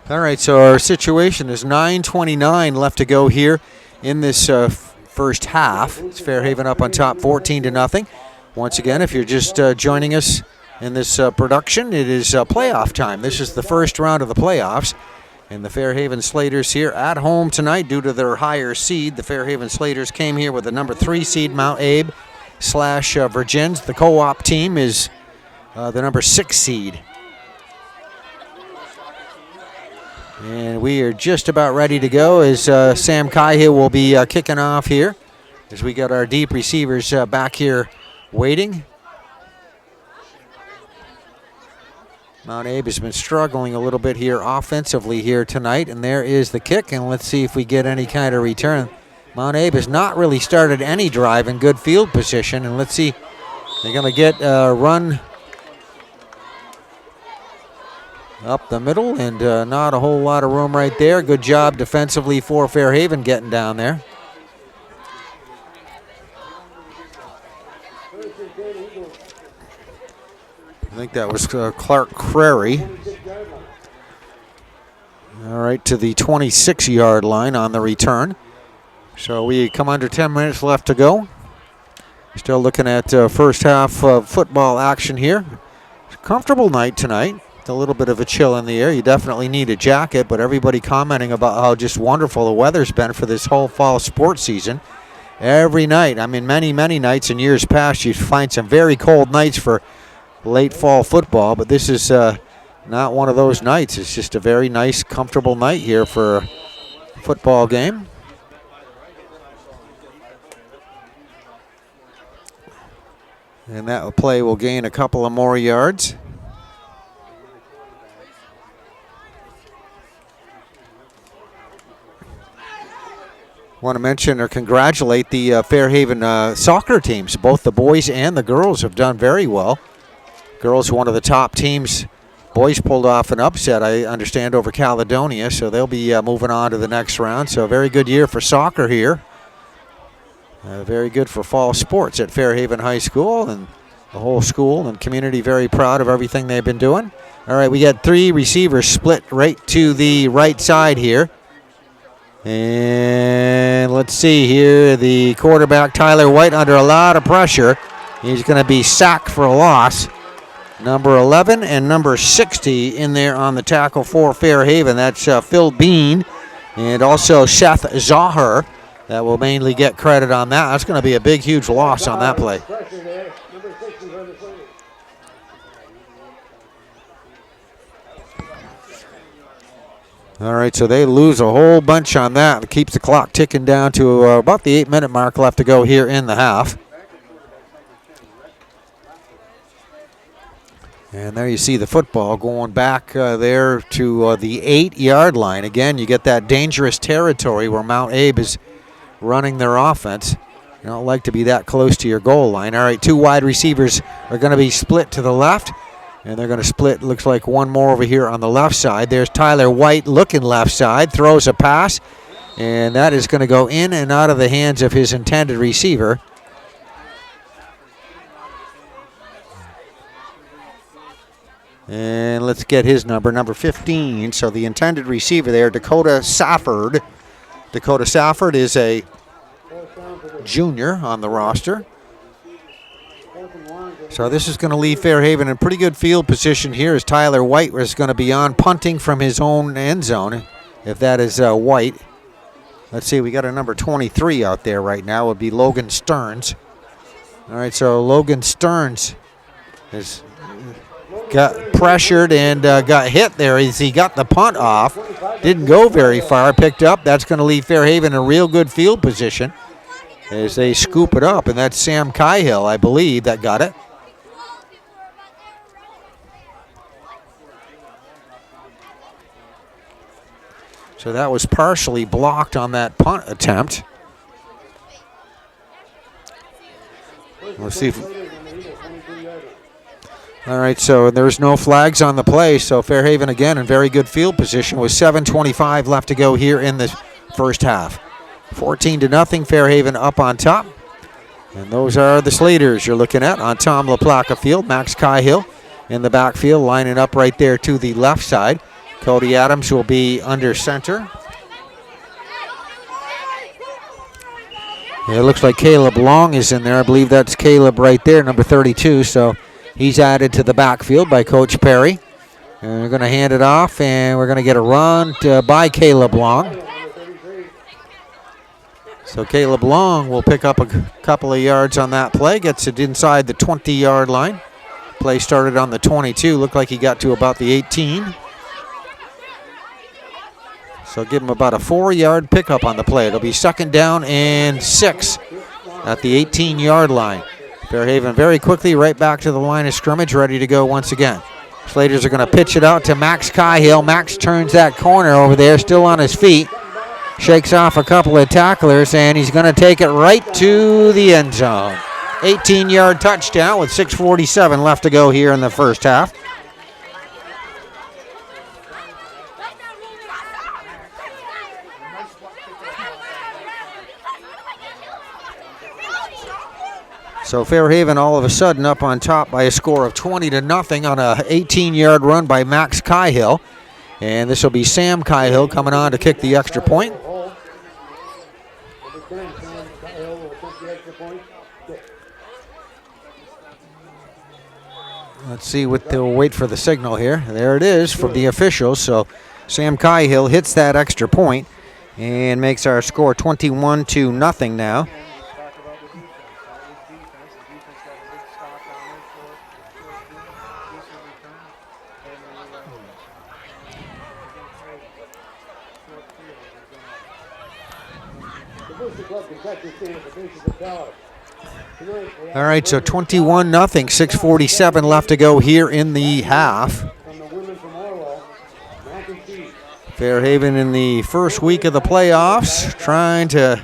All right, so our situation is 9:29 left to go here in this first half. It's Fairhaven up on top 14-0. Once again, if you're just joining us in this production, it is playoff time. This is the first round of the playoffs. And the Fairhaven Slaters here at home tonight due to their higher seed. The Fairhaven Slaters came here with the number 3 seed, Mount Abe / Virgins. The co-op team is the number 6 seed. And we are just about ready to go as Sam Cahill will be kicking off here as we got our deep receivers back here waiting. Mount Abe has been struggling a little bit here offensively here tonight, and there is the kick, and let's see if we get any kind of return. Mount Abe has not really started any drive in good field position, and let's see, they're going to get a run up the middle, and not a whole lot of room right there. Good job defensively for Fairhaven getting down there. I think that was Clark Crary. All right, to the 26-yard line on the return. So we come under 10 minutes left to go. Still looking at first half of football action here. Comfortable night tonight. A little bit of a chill in the air. You definitely need a jacket, but everybody commenting about how just wonderful the weather's been for this whole fall sports season. Every night, I mean many nights in years past, you find some very cold nights for late fall football, but this is not one of those nights. It's just a very nice, comfortable night here for a football game. And that play will gain a couple of more yards. Want to mention or congratulate the Fairhaven soccer teams. Both the boys and the girls have done very well. Girls are one of the top teams. Boys pulled off an upset, I understand, over Caledonia, so they'll be moving on to the next round. So a very good year for soccer here. Very good for fall sports at Fairhaven High School, and the whole school and community very proud of everything they've been doing. All right, we got 3 receivers split right to the right side here. And let's see here, the quarterback, Tyler White, under a lot of pressure. He's going to be sacked for a loss. Number 11 and number 60 in there on the tackle for Fairhaven. That's Phil Bean and also Seth Zahar. That will mainly get credit on that. That's going to be a big, huge loss on that play. All right, so they lose a whole bunch on that. It keeps the clock ticking down to about the 8-minute mark left to go here in the half. And there you see the football going back there to the 8-yard line. Again, you get that dangerous territory where Mount Abe is running their offense. You don't like to be that close to your goal line. All right, 2 wide receivers are going to be split to the left. And they're going to split, looks like one more over here on the left side. There's Tyler White looking left side, throws a pass, and that is going to go in and out of the hands of his intended receiver. And let's get his number 15. So the intended receiver there, Dakota Safford. Dakota Safford is a junior on the roster. So this is going to leave Fairhaven in pretty good field position here as Tyler White is going to be on punting from his own end zone, if that is White. Let's see, we got a number 23 out there right now. It would be Logan Stearns. All right, so Logan Stearns has got pressured and got hit there as he got the punt off. Didn't go very far, picked up. That's going to leave Fairhaven in a real good field position as they scoop it up, and that's Sam Cahill, I believe, that got it. So that was partially blocked on that punt attempt. We'll see if... All right, so there's no flags on the play, so Fairhaven again in very good field position with 7:25 left to go here in the first half. 14-0, Fairhaven up on top. And those are the Slaters you're looking at on Tom LaPlaca Field. Max Cahill in the backfield, lining up right there to the left side. Cody Adams will be under center. It looks like Caleb Long is in there. I believe that's Caleb right there, number 32. So he's added to the backfield by Coach Perry. And we're going to hand it off, and we're going to get a run by Caleb Long. So Caleb Long will pick up a couple of yards on that play, gets it inside the 20-yard line. Play started on the 22. Looked like he got to about the 18. So give him about a 4-yard pickup on the play. It'll be 2nd down and 6 at the 18-yard line. Fairhaven very quickly right back to the line of scrimmage, ready to go once again. Slaters are going to pitch it out to Max Cahill. Max turns that corner over there, still on his feet. Shakes off a couple of tacklers, and he's going to take it right to the end zone. 18-yard touchdown with 6:47 left to go here in the first half. So Fairhaven all of a sudden up on top by a score of 20-0 on a 18-yard run by Max Cahill. And this will be Sam Cahill coming on to kick the extra point. Let's see what they'll wait for the signal here. There it is from the officials. So Sam Cahill hits that extra point and makes our score 21-0 now. All right, so 21-0, 6:47 left to go here in the half. Fairhaven in the first week of the playoffs, trying to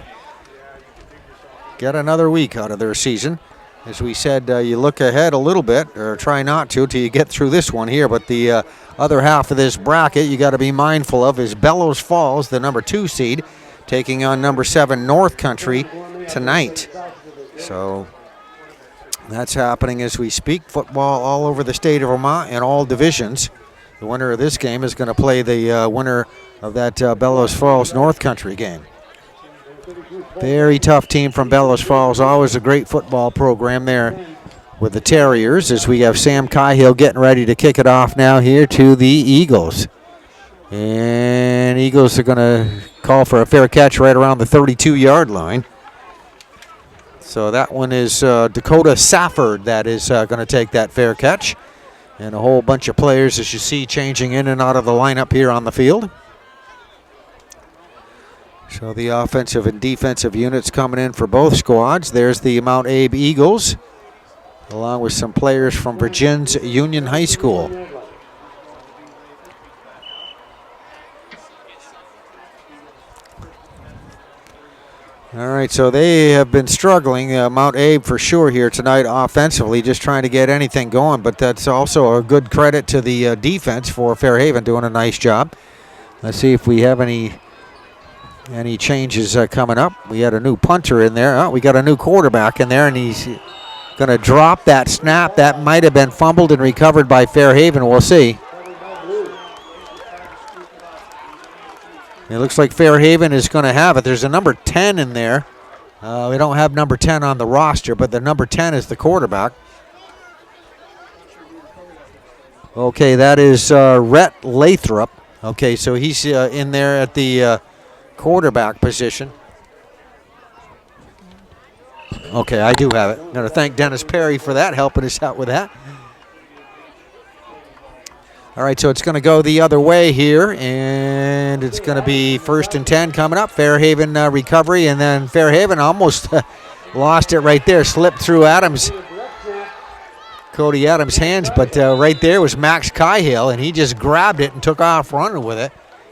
get another week out of their season. As we said, you look ahead a little bit, or try not to, till you get through this one here. But the other half of this bracket you got to be mindful of is Bellows Falls, the number 2 seed, taking on number 7 North Country tonight. So that's happening as we speak. Football all over the state of Vermont in all divisions. The winner of this game is going to play the winner of that Bellows Falls North Country game. Very tough team from Bellows Falls. Always a great football program there with the Terriers, as we have Sam Cahill getting ready to kick it off now here to the Eagles. And Eagles are going to call for a fair catch right around the 32-yard line. So that one is Dakota Safford that is going to take that fair catch. And a whole bunch of players, as you see, changing in and out of the lineup here on the field. So the offensive and defensive units coming in for both squads. There's the Mount Abe Eagles, along with some players from Virginia's Union High School. All right, so they have been struggling, Mount Abe for sure here tonight offensively, just trying to get anything going, but that's also a good credit to the defense for Fairhaven doing a nice job. Let's see if we have any changes coming up. We had a new punter in there. Oh, we got a new quarterback in there, and he's going to drop that snap. That might have been fumbled and recovered by Fairhaven. We'll see. It looks like Fairhaven is going to have it. There's a number 10 in there. We don't have number 10 on the roster, but the number 10 is the quarterback. Okay, that is Rhett Lathrop. Okay, so he's in there at the quarterback position. Okay, I do have it. I'm going to thank Dennis Perry for that, helping us out with that. All right, so it's going to go the other way here, and it's going to be 1st and 10 coming up. Fairhaven recovery, and then Fairhaven almost lost it right there, slipped through Cody Adams' hands, but right there was Max Cahill, and he just grabbed it and took off running with it.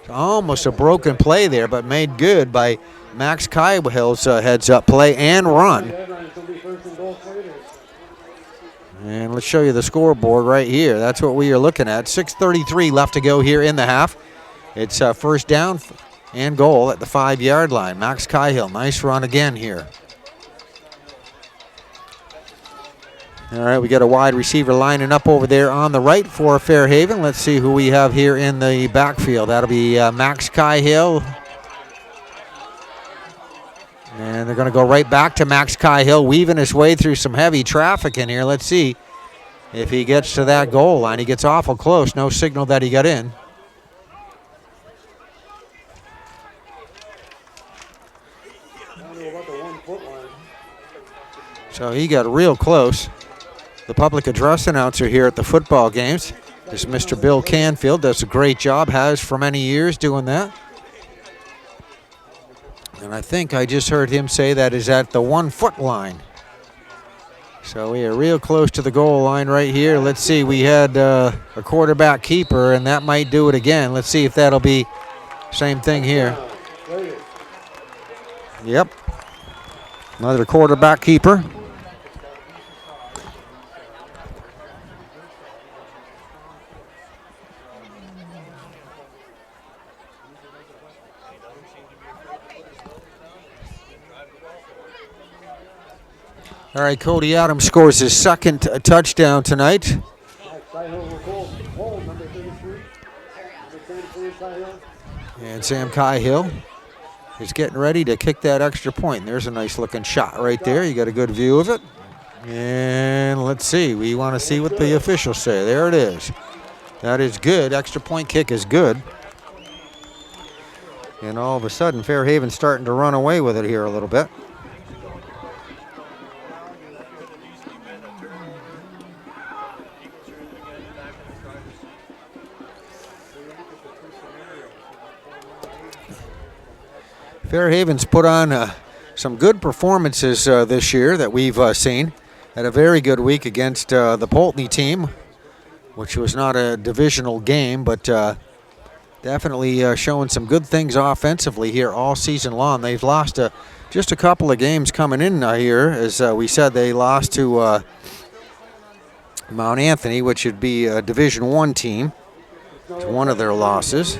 Almost a broken play there, but made good by Max Cahill's heads-up play and run. And let's show you the scoreboard right here. That's what we are looking at. 6:33 left to go here in the half. It's 1st down and goal at the 5-yard line. Max Cahill, nice run again here. All right, we got a wide receiver lining up over there on the right for Fairhaven. Let's see who we have here in the backfield. That'll be Max Cahill. And they're going to go right back to Max Cahill, weaving his way through some heavy traffic in here. Let's see if he gets to that goal line. He gets awful close. No signal that he got in. So he got real close. The public address announcer here at the football games is Mr. Bill Canfield. Does a great job, has for many years doing that. And I think I just heard him say that is at the 1 foot line. So we are real close to the goal line right here. Let's see, we had a quarterback keeper, and that might do it again. Let's see if that'll be same thing here. Yep. Another quarterback keeper. All right, Cody Adams scores his second touchdown tonight. And Sam Cahill is getting ready to kick that extra point. And there's a nice looking shot right there. You got a good view of it. And let's see. We want to see what the officials say. There it is. That is good. Extra point kick is good. And all of a sudden, Fairhaven's starting to run away with it here a little bit. Fairhaven's put on some good performances this year that we've seen. Had a very good week against the Poultney team, which was not a divisional game, but definitely showing some good things offensively here all season long. They've lost just a couple of games coming in here. As we said, they lost to Mount Anthony, which would be a Division I team. It's one of their losses.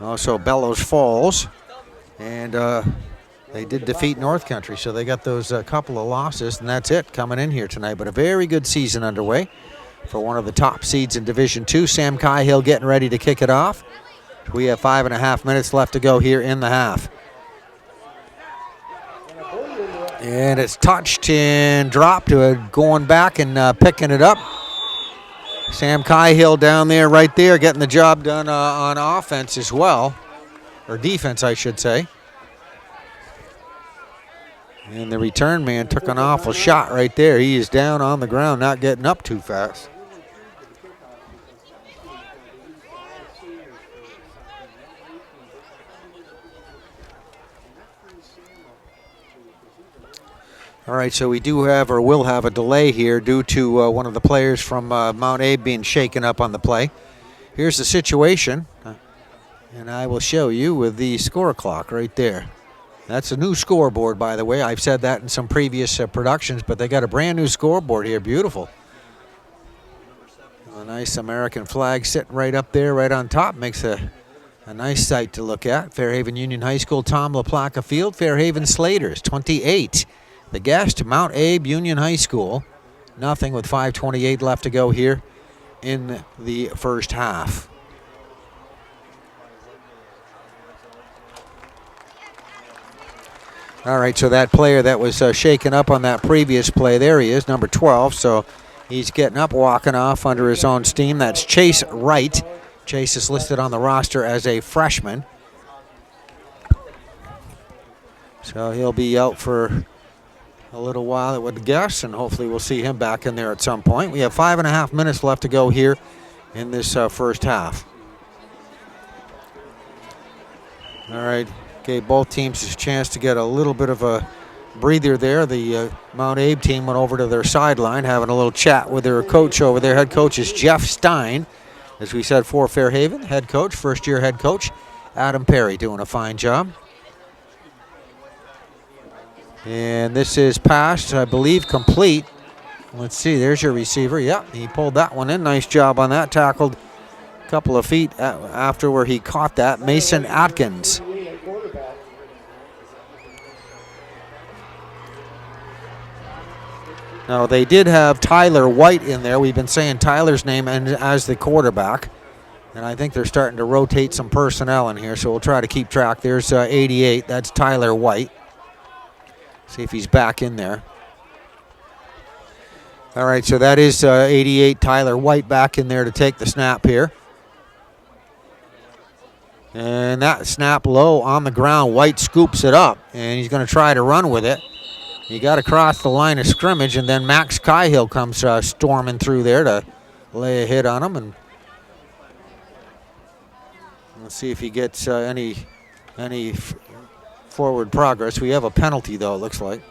Also Bellows Falls, and they did defeat North Country, so they got those couple of losses, and that's it coming in here tonight. But a very good season underway for one of the top seeds in Division II. Sam Cahill getting ready to kick it off. We have 5.5 minutes left to go here in the half. And it's touched and dropped, going back and picking it up. Sam Cahill down there, right there, getting the job done on offense as well, or defense, I should say. And the return man took an awful shot right there. He is down on the ground, not getting up too fast. All right, so we do have, or will have, a delay here due to one of the players from Mount Abe being shaken up on the play. Here's the situation, and I will show you with the score clock right there. That's a new scoreboard, by the way. I've said that in some previous productions, but they got a brand new scoreboard here. Beautiful. A nice American flag sitting right up there, right on top. Makes a nice sight to look at. Fairhaven Union High School, Tom LaPlaca Field. Fairhaven Slaters, 28. The guest, Mount Abe Union High School. Nothing with 5:28 left to go here in the first half. All right, so that player that was shaken up on that previous play, there he is, number 12. So he's getting up, walking off under his own steam. That's Chase Wright. Chase is listed on the roster as a freshman. So he'll be out for a little while, I would guess, and hopefully we'll see him back in there at some point. We have 5.5 minutes left to go here in this first half. All right, gave both teams a chance to get a little bit of a breather there. The Mount Abe team went over to their sideline, having a little chat with their coach over there. Head coach is Jeff Stein, as we said, for Fairhaven. Head coach, first-year head coach, Adam Perry, doing a fine job. And this is passed, I believe, complete. Let's see, there's your receiver. Yep, he pulled that one in. Nice job on that. Tackled a couple of feet after where he caught that. Mason Atkins. Now, they did have Tyler White in there. We've been saying Tyler's name and as the quarterback. And I think they're starting to rotate some personnel in here, so we'll try to keep track. There's 88. That's Tyler White. See if he's back in there. All right, so that is 88, Tyler White, back in there to take the snap here. And that snap low on the ground. White scoops it up, and he's going to try to run with it. He got across the line of scrimmage, and then Max Cahill comes storming through there to lay a hit on him. And let's see if he gets any forward progress. We have a penalty, though, it looks like.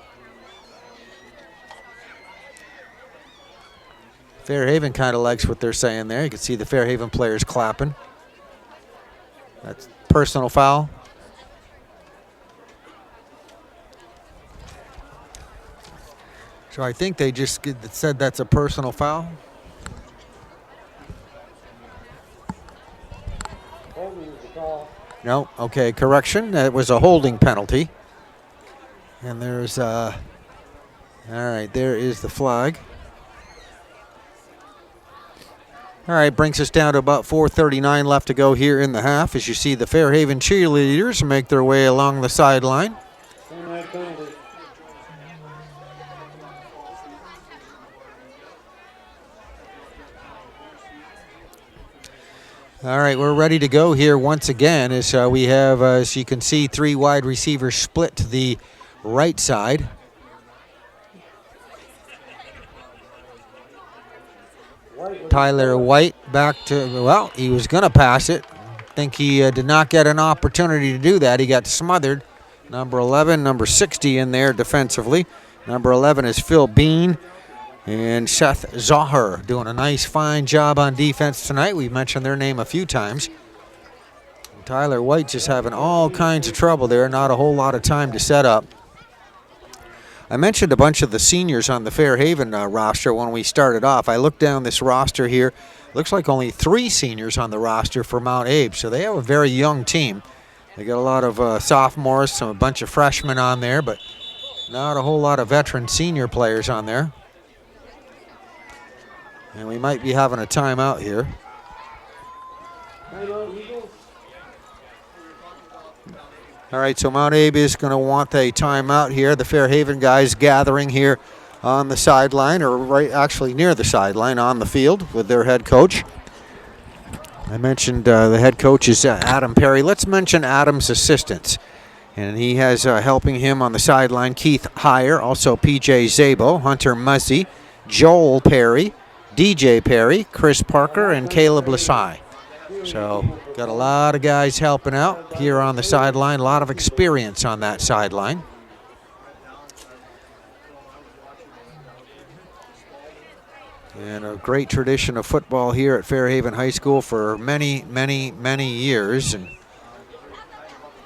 Fairhaven kind of likes what they're saying there. You can see the Fairhaven players clapping. That's personal foul. So I think they just said that's a personal foul. No, okay, correction. That was a holding penalty. And there's, all right, there is the flag. All right, brings us down to about 4:39 left to go here in the half as you see the Fairhaven cheerleaders make their way along the sideline. All right, we're ready to go here once again as we have, as you can see, 3 wide receivers split to the right side. Tyler White back to, well, he was going to pass it. I think he did not get an opportunity to do that. He got smothered. Number 11, number 60 in there defensively. Number 11 is Phil Bean. And Seth Zahar doing a nice, fine job on defense tonight. We've mentioned their name a few times. Tyler White just having all kinds of trouble there. Not a whole lot of time to set up. I mentioned a bunch of the seniors on the Fairhaven roster when we started off. I looked down this roster here. Looks like only 3 seniors on the roster for Mount Abe, so they have a very young team. They got a lot of sophomores, a bunch of freshmen on there, but not a whole lot of veteran senior players on there. And we might be having a timeout here. All right, so Mount Abe is going to want a timeout here. The Fairhaven guys gathering here on the sideline, or right actually near the sideline on the field with their head coach. I mentioned the head coach is Adam Perry. Let's mention Adam's assistants. And he has helping him on the sideline Keith Heyer, also PJ Zabo, Hunter Muzzy, Joel Perry, DJ Perry, Chris Parker, and Caleb Lasai. So got a lot of guys helping out here on the sideline, a lot of experience on that sideline. And a great tradition of football here at Fairhaven High School for many, many, many years. And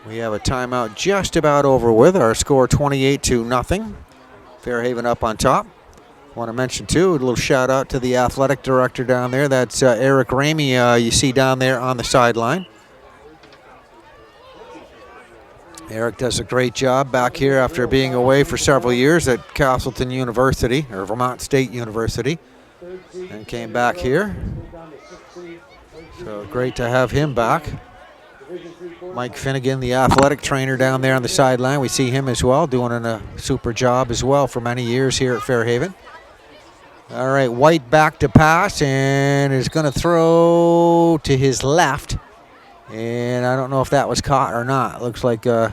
we have a timeout just about over with. Our score 28-0. Fairhaven up on top. Want to mention, too, a little shout-out to the athletic director down there. That's Eric Ramey you see down there on the sideline. Eric does a great job back here after being away for several years at Castleton University, or Vermont State University, and came back here. So great to have him back. Mike Finnegan, the athletic trainer down there on the sideline. We see him as well, doing a super job as well for many years here at Fairhaven. All right, White back to pass and is going to throw to his left. And I don't know if that was caught or not. Looks like, nope,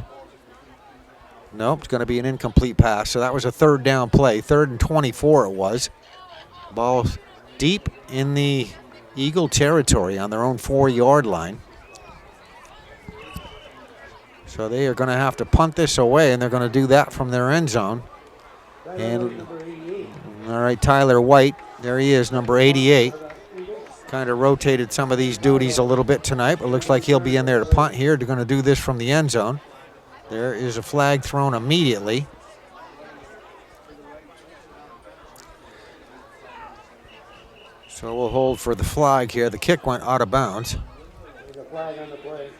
it's going to be an incomplete pass. So that was a 3rd down play. 3rd and 24 it was. Ball deep in the Eagle territory on their own 4-yard line. So they are going to have to punt this away, and they're going to do that from their end zone. And all right, Tyler White, there he is, number 88. Kind of rotated some of these duties a little bit tonight, but looks like he'll be in there to punt here. They're going to do this from the end zone. There is a flag thrown immediately. So we'll hold for the flag here. The kick went out of bounds. There's a flag on the play.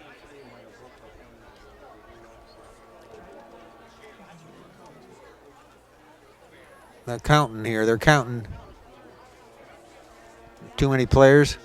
They're counting here. They're counting. Too many players.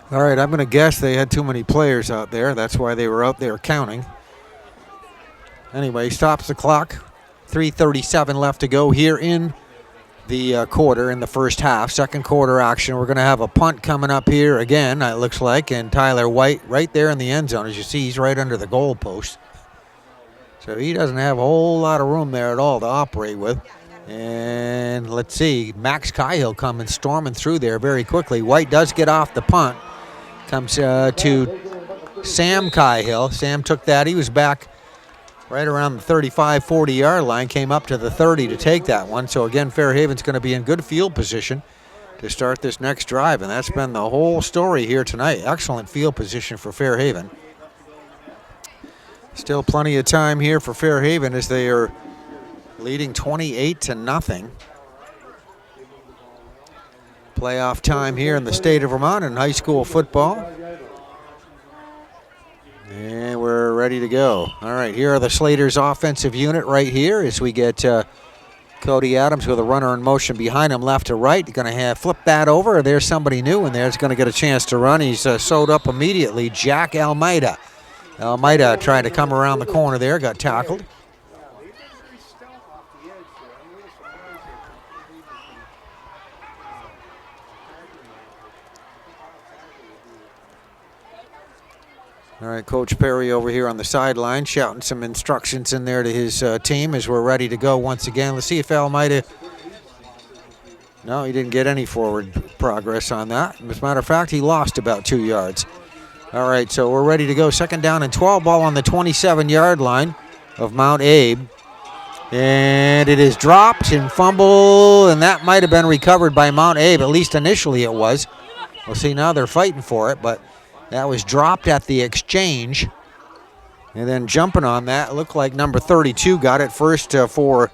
All right, I'm going to guess they had too many players out there. That's why they were out there counting. Anyway, stops the clock. 3:37 left to go here in the quarter, in the first half. Second quarter action. We're going to have a punt coming up here again, it looks like. And Tyler White right there in the end zone. As you see, he's right under the goal post. So he doesn't have a whole lot of room there at all to operate with. And let's see, Max Cahill coming storming through there very quickly. White does get off the punt. Comes to Sam Cahill. Sam took that. He was back right around the 35, 40-yard line. Came up to the 30 to take that one. So again, Fairhaven's going to be in good field position to start this next drive. And that's been the whole story here tonight. Excellent field position for Fairhaven. Still plenty of time here for Fairhaven as they are leading 28-0. Playoff time here in the state of Vermont in high school football. And we're ready to go. All right, here are the Slaters' offensive unit right here as we get Cody Adams with a runner in motion behind him left to right. Going to have flip that over. There's somebody new in there. He's going to get a chance to run. He's sewed up immediately. Jack Almeida. Almeida trying to come around the corner there. Got tackled. All right, Coach Perry over here on the sideline shouting some instructions in there to his team as we're ready to go once again. Let's see if Almeida... No, he didn't get any forward progress on that. As a matter of fact, he lost about 2 yards. All right, so we're ready to go. Second down and 12, ball on the 27-yard line of Mount Abe. And it is dropped and fumbled, and that might have been recovered by Mount Abe. At least initially it was. We'll see now they're fighting for it, but that was dropped at the exchange. And then jumping on that, it looked like number 32 got it first for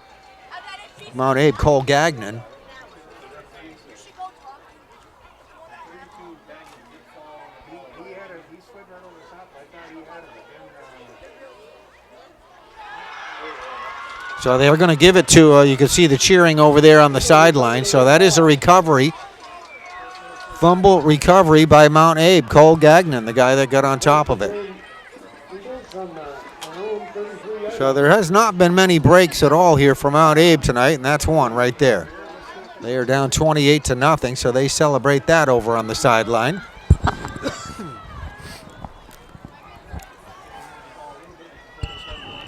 Mount Abe, Cole Gagnon. So they're going to give it to, you can see the cheering over there on the sideline. So that is a recovery. Fumble recovery by Mount Abe, Cole Gagnon, the guy that got on top of it. So there has not been many breaks at all here for Mount Abe tonight, and that's one right there. They are down 28-0, so they celebrate that over on the sideline.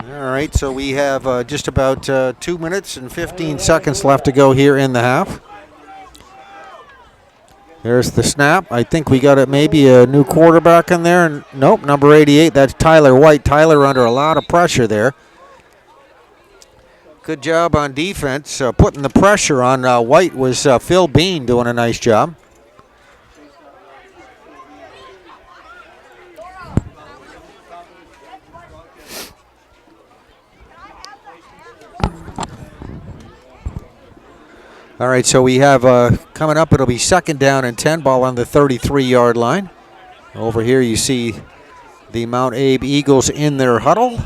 All right, so we have just about 2 minutes and 15 seconds left to go here in the half. There's the snap. I think we got maybe a new quarterback in there. Nope, number 88, that's Tyler White. Tyler under a lot of pressure there. Good job on defense. Putting the pressure on White was Phil Bean doing a nice job. All right, so we have coming up, it'll be second down and 10, ball on the 33-yard line. Over here you see the Mount Abe Eagles in their huddle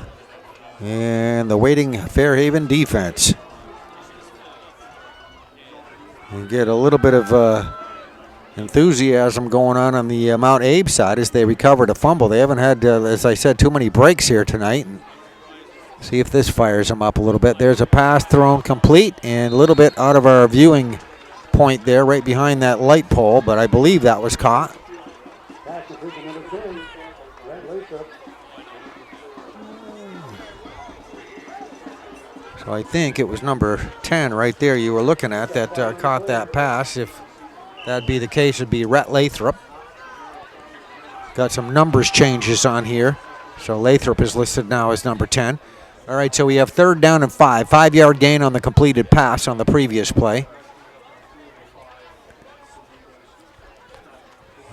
and the waiting Fairhaven defense. You get a little bit of enthusiasm going on the Mount Abe side as they recovered a fumble. They haven't had, as I said, too many breaks here tonight. See if this fires them up a little bit. There's a pass thrown complete and a little bit out of our viewing point there, right behind that light pole, but I believe that was caught. So I think it was number 10 right there you were looking at that caught that pass. If that'd be the case, it'd be Rhett Lathrop. Got some numbers changes on here. So Lathrop is listed now as number 10. All right, so we have 3rd down and 5. 5-yard gain on the completed pass on the previous play.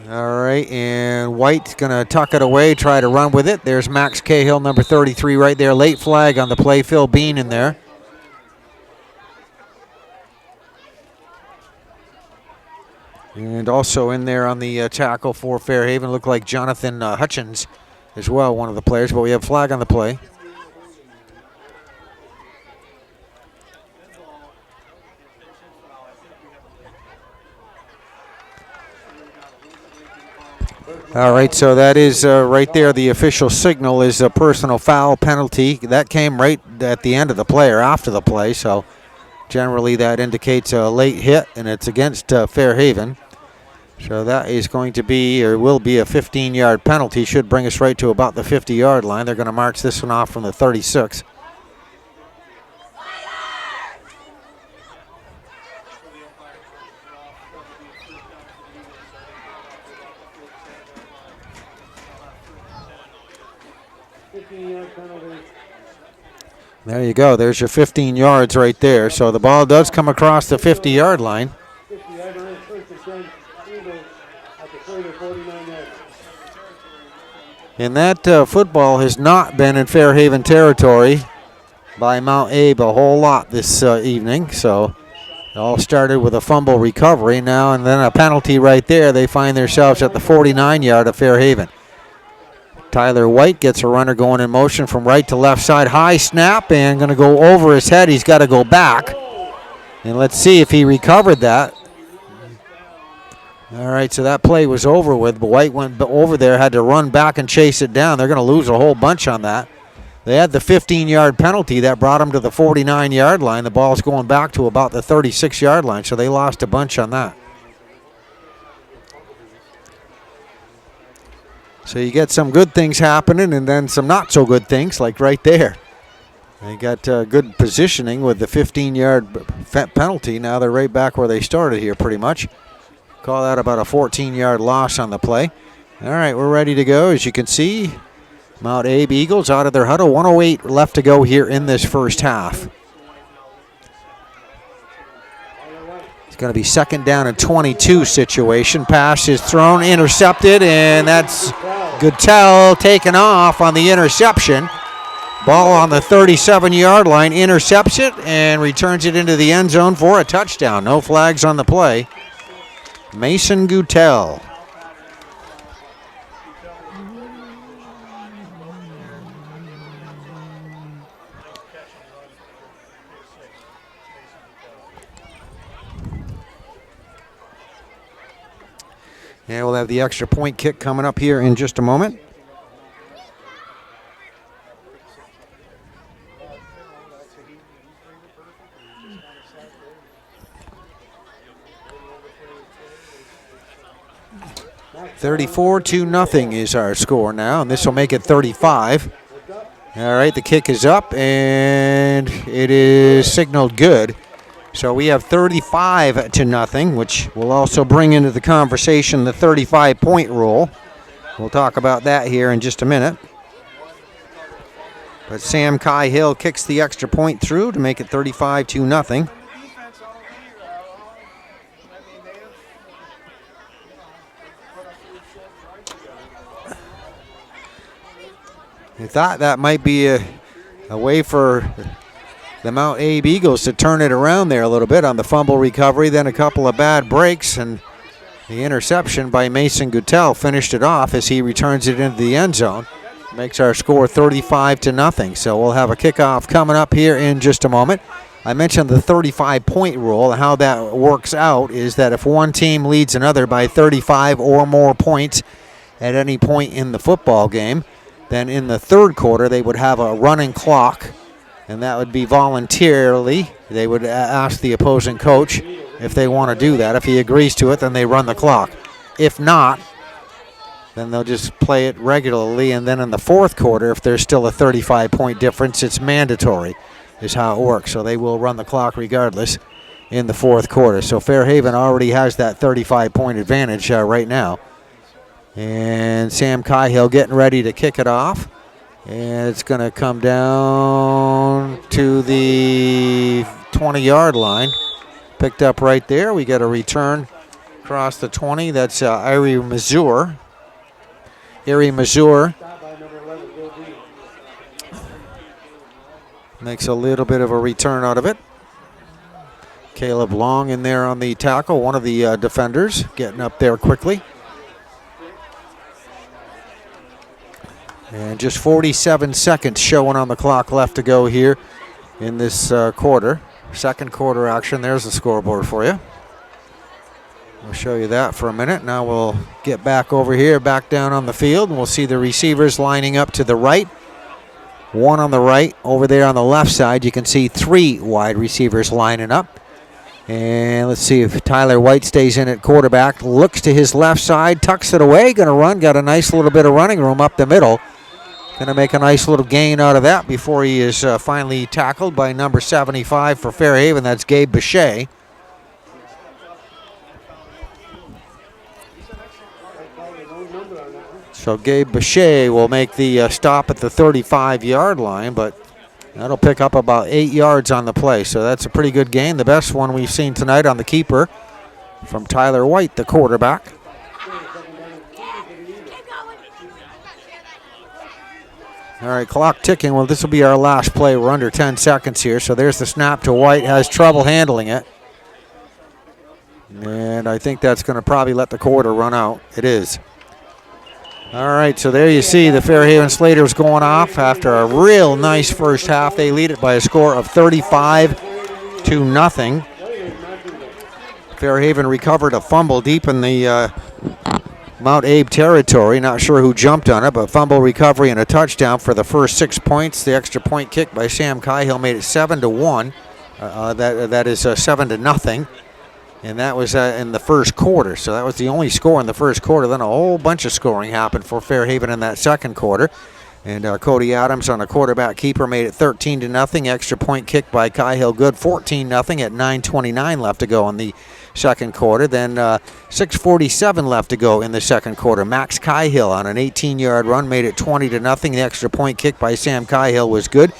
All right, and White's going to tuck it away, try to run with it. There's Max Cahill, number 33 right there. Late flag on the play. Phil Bean in there. And also in there on the tackle for Fairhaven, looked like Jonathan Hutchins as well, one of the players, but we have flag on the play. All right, so that is right there. The official signal is a personal foul penalty. That came right at the end of the play or after the play, so generally that indicates a late hit, and it's against Fairhaven. So that is going to be, or will be, a 15-yard penalty. Should bring us right to about the 50-yard line. They're going to march this one off from the 36. There you go. There's your 15 yards right there. So the ball does come across the 50-yard line. And that football has not been in Fairhaven territory by Mount Abe a whole lot this evening. So it all started with a fumble recovery now, and then a penalty right there. They find themselves at the 49-yard of Fairhaven. Tyler White gets a runner going in motion from right to left side. High snap and going to go over his head. He's got to go back. And let's see if he recovered that. All right, so that play was over with, but White went over there, had to run back and chase it down. They're going to lose a whole bunch on that. They had the 15-yard penalty that brought them to the 49-yard line. The ball's going back to about the 36-yard line, so they lost a bunch on that. So you get some good things happening and then some not so good things, like right there. They got good positioning with the 15-yard penalty. Now they're right back where they started here pretty much. Call that about a 14-yard loss on the play. All right, we're ready to go. As you can see, Mount Abe Eagles out of their huddle. 1:08 left to go here in this first half. It's going to be 2nd down and 22 situation. Pass is thrown, intercepted, and that's Guttel taken off on the interception. Ball on the 37-yard line, intercepts it, and returns it into the end zone for a touchdown. No flags on the play. Mason Guttel. Yeah, we'll have the extra point kick coming up here in just a moment. (34-0) is our score now, and this will make it 35. All right, the kick is up, and it is signaled good. So we have 35-0, which will also bring into the conversation the 35-point rule. We'll talk about that here in just a minute. But Sam Cahill kicks the extra point through to make it 35-0. I thought that might be a way for the Mount Abe Eagles to turn it around there a little bit on the fumble recovery, then a couple of bad breaks, and the interception by Mason Guttel finished it off as he returns it into the end zone. Makes our score 35-0. So we'll have a kickoff coming up here in just a moment. I mentioned the 35-point rule. How that works out is that if one team leads another by 35 or more points at any point in the football game, then in the third quarter they would have a running clock, and that would be voluntarily. They would ask the opposing coach if they want to do that. If he agrees to it, then they run the clock. If not, then they'll just play it regularly, and then in the fourth quarter, if there's still a 35-point difference, it's mandatory, is how it works. So they will run the clock regardless in the fourth quarter. So Fairhaven already has that 35-point advantage right now. And Sam Cahill getting ready to kick it off. And it's going to come down to the 20-yard line. Picked up right there. We got a return across the 20. That's Erie Mazur. Makes a little bit of a return out of it. Caleb Long in there on the tackle, one of the defenders, getting up there quickly. And just 47 seconds showing on the clock left to go here in this quarter. Second quarter action. There's the scoreboard for you. We'll show you that for a minute. Now we'll get back over here, back down on the field, and we'll see the receivers lining up to the right. One on the right. Over there on the left side, you can see 3 wide receivers lining up. And let's see if Tyler White stays in at quarterback. Looks to his left side, tucks it away, going to run. Got a nice little bit of running room up the middle. Going to make a nice little gain out of that before he is finally tackled by number 75 for Fairhaven. That's Gabe Bechet. So Gabe Bechet will make the stop at the 35-yard line, but that'll pick up about 8 yards on the play. So that's a pretty good gain. The best one we've seen tonight on the keeper from Tyler White, the quarterback. All right, clock ticking. Well, this will be our last play. We're under 10 seconds here. So there's the snap to White. Has trouble handling it. And I think that's going to probably let the quarter run out. It is. All right, so there you see the Fairhaven Slaters going off after a real nice first half. They lead it by a score of 35-0. Fairhaven recovered a fumble deep in the Mount Abe territory. Not sure who jumped on it, but fumble recovery and a touchdown for the first 6 points. The extra point kick by Sam Cahill made it 7-1. That is 7-0. And that was in the first quarter. So that was the only score in the first quarter. Then a whole bunch of scoring happened for Fairhaven in that second quarter. And Cody Adams on a quarterback keeper made it 13-0. Extra point kick by Cahill good, 14-0 at 9:29 left to go in the second quarter. Then 6:47 left to go in the second quarter. Max Cahill on an 18-yard run made it 20-0. The extra point kick by Sam Cahill was good,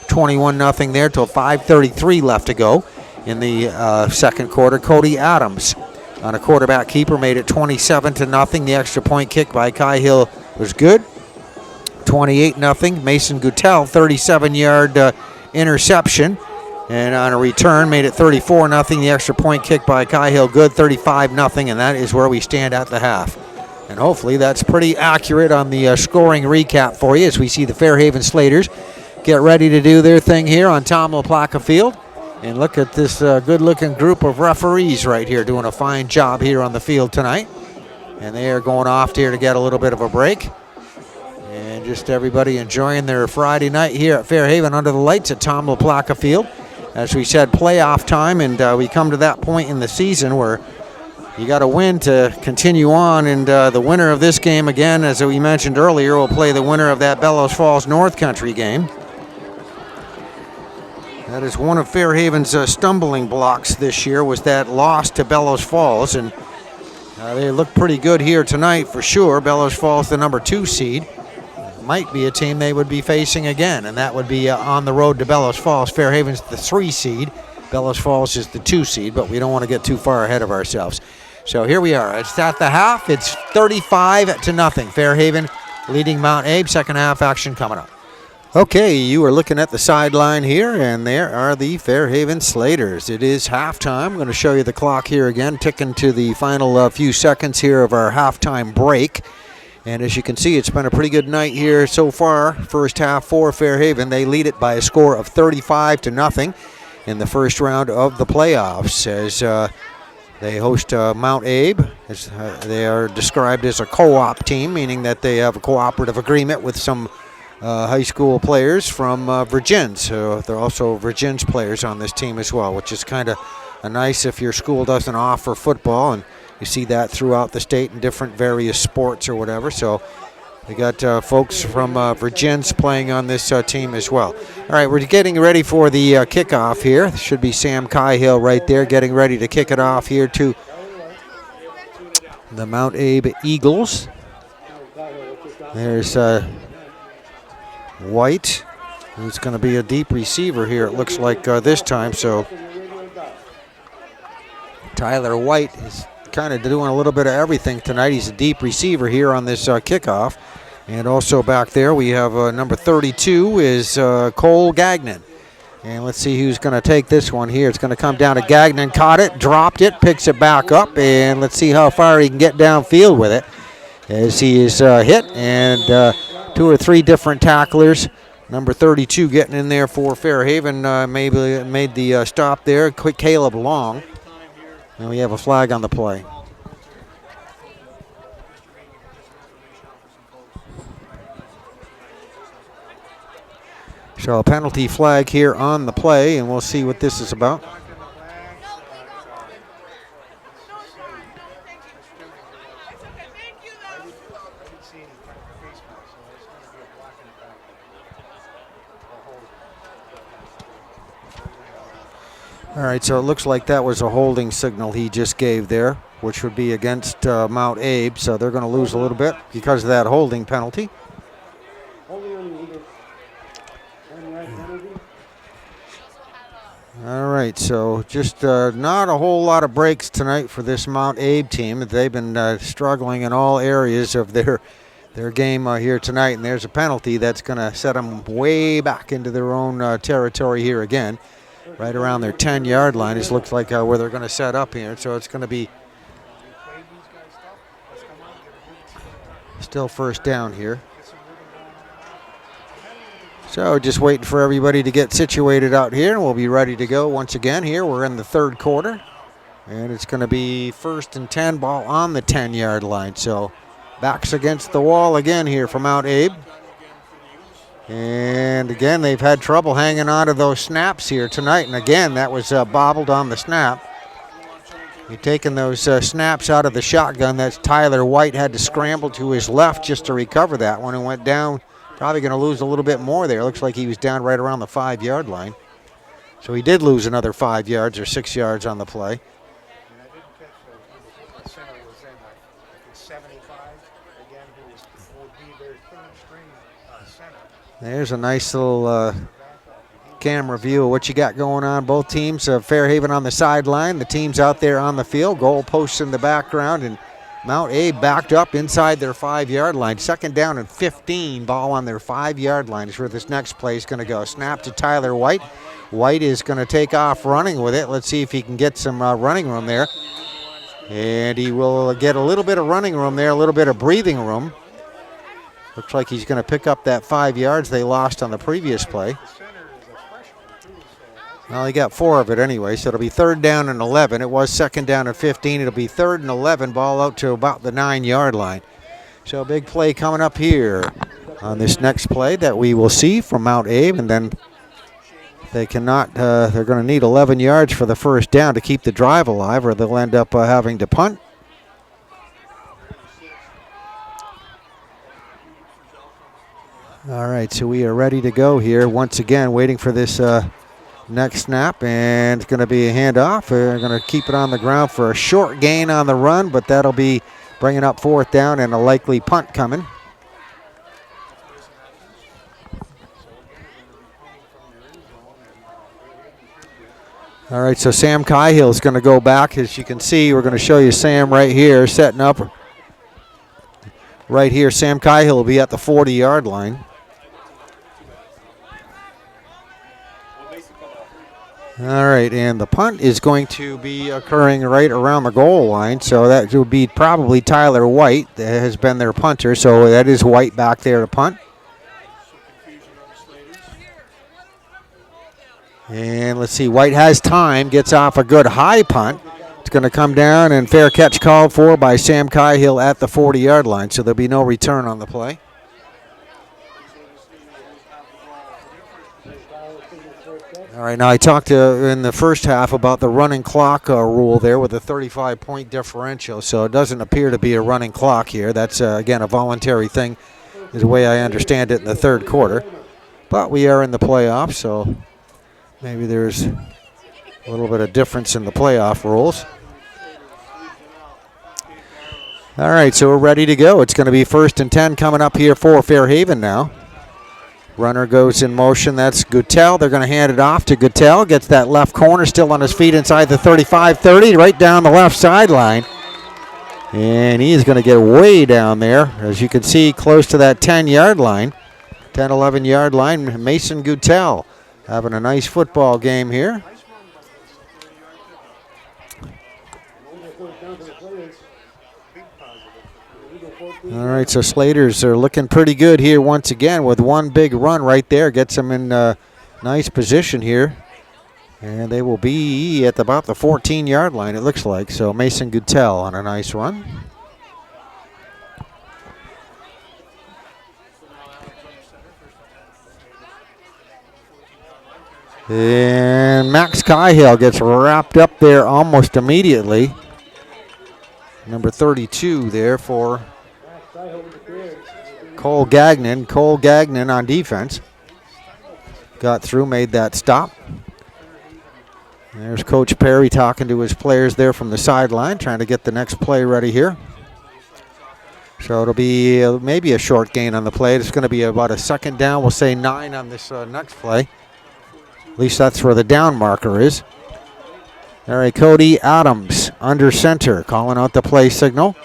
21-0 there till 5:33 left to go in the second quarter. Cody Adams on a quarterback keeper made it 27-0. The extra point kick by Cahill was good, 28-0. Mason Guttel, 37-yard interception. And on a return, made it 34-0. The extra point kick by Cahill good, 35-0. And that is where we stand at the half. And hopefully that's pretty accurate on the scoring recap for you as we see the Fairhaven Slaters get ready to do their thing here on Tom LaPlaca Field. And look at this good-looking group of referees right here doing a fine job here on the field tonight. And they are going off here to get a little bit of a break. And just everybody enjoying their Friday night here at Fairhaven under the lights at Tom LaPlaca Field. As we said, playoff time, and we come to that point in the season where you got to win to continue on. And the winner of this game, again, as we mentioned earlier, will play the winner of that Bellows Falls North Country game. That is one of Fairhaven's stumbling blocks this year, was that loss to Bellows Falls. And they look pretty good here tonight for sure. Bellows Falls, the number 2 seed. Might be a team they would be facing again, and that would be on the road to Bellows Falls. Fairhaven's the 3 seed. Bellows Falls is the 2 seed, but we don't want to get too far ahead of ourselves. So here we are. It's at the half. It's 35-0. Fairhaven leading Mount Abe. Second half action coming up. Okay, you are looking at the sideline here, and there are the Fairhaven Slaters. It is halftime. I'm going to show you the clock here again, ticking to the final few seconds here of our halftime break. And as you can see, it's been a pretty good night here so far. First half for Fairhaven. They lead it by a score of 35-0. in the first round of the playoffs as they host Mount Abe. They are described as a co-op team, meaning that they have a cooperative agreement with some high school players from Virgins. So there are also Virgins players on this team as well, which is kind of nice if your school doesn't offer football, and you see that throughout the state in different various sports or whatever. So we got folks from Virgins playing on this team as well. All right, we're getting ready for the kickoff here. There should be Sam Cahill right there getting ready to kick it off here to the Mount Abe Eagles. There's White, who's going to be a deep receiver here, it looks like this time. So Tyler White is kind of doing a little bit of everything tonight. He's a deep receiver here on this kickoff. And also back there we have number 32 is Cole Gagnon. And let's see who's going to take this one here. It's going to come down to Gagnon. Caught it, dropped it, picks it back up, and let's see how far he can get downfield with it as he is hit. And 2 or 3 different tacklers. Number 32 getting in there for Fairhaven maybe made the stop there. Quick Caleb Long. And we have a flag on the play. So a penalty flag here on the play, and we'll see what this is about. All right, so it looks like that was a holding signal he just gave there, which would be against Mount Abe, so they're going to lose a little bit because of that holding penalty. All right, so just not a whole lot of breaks tonight for this Mount Abe team. They've been struggling in all areas of their game here tonight, and there's a penalty that's going to set them way back into their own territory here again, right around their 10-yard line. It looks like where they're going to set up here, so it's going to be still first down here. So just waiting for everybody to get situated out here, and we'll be ready to go once again here. We're in the third quarter, and it's going to be 1st and 10, ball on the 10-yard line. So backs against the wall again here for Mount Abe. And again, they've had trouble hanging on to those snaps here tonight. And again, that was bobbled on the snap. You're taking those snaps out of the shotgun. That's Tyler White had to scramble to his left just to recover that one and went down. Probably going to lose a little bit more there. Looks like he was down right around the 5-yard line. So he did lose another 5 yards or 6 yards on the play. There's a nice little camera view of what you got going on. Both teams, Fairhaven on the sideline, the teams out there on the field, goalposts in the background, and Mount Abe backed up inside their 5-yard line. 2nd down and 15, ball on their 5-yard line is where this next play is going to go. Snap to Tyler White. White is going to take off running with it. Let's see if he can get some running room there. And he will get a little bit of running room there, a little bit of breathing room. Looks like he's going to pick up that 5 yards they lost on the previous play. Well, he got 4 of it anyway, so it'll be 3rd down and 11. It was 2nd down and 15. It'll be 3rd and 11, ball out to about the 9-yard line. So a big play coming up here on this next play that we will see from Mount Abe, and then they cannot, they're going to need 11 yards for the first down to keep the drive alive, or they'll end up having to punt. All right, so we are ready to go here once again, waiting for this next snap, and it's going to be a handoff. They're going to keep it on the ground for a short gain on the run, but that'll be bringing up 4th down and a likely punt coming. All right, so Sam Cahill is going to go back. As you can see, we're going to show you Sam right here setting up. Right here, Sam Cahill will be at the 40-yard line. All right, and the punt is going to be occurring right around the goal line, so that would be probably Tyler White that has been their punter, so that is White back there to punt. And let's see, White has time, gets off a good high punt. It's going to come down, and fair catch called for by Sam Cahill at the 40-yard line, so there'll be no return on the play. All right, now I talked in the first half about the running clock rule there with a 35-point differential, so it doesn't appear to be a running clock here. That's, again, a voluntary thing is the way I understand it in the third quarter. But we are in the playoffs, so maybe there's a little bit of difference in the playoff rules. All right, so we're ready to go. It's going to be 1st and 10 coming up here for Fairhaven now. Runner goes in motion. That's Guttel. They're going to hand it off to Guttel. Gets that left corner, still on his feet inside the 35-30, right down the left sideline. And he's going to get way down there, as you can see, close to that 10-yard line. 10, 11-yard line. Mason Guttel having a nice football game here. All right, so Slaters are looking pretty good here once again with one big run right there. Gets them in nice position here. And they will be at about the 14-yard line, it looks like. So Mason Guttel on a nice run. And Max Cahill gets wrapped up there almost immediately. Number 32 there for Cole Gagnon. Cole Gagnon on defense. Got through, made that stop. There's Coach Perry talking to his players there from the sideline, trying to get the next play ready here. So it'll be maybe a short gain on the play. It's going to be about a 2nd down. We'll say 9 on this next play. At least that's where the down marker is. All right, Cody Adams under center, calling out the play signal.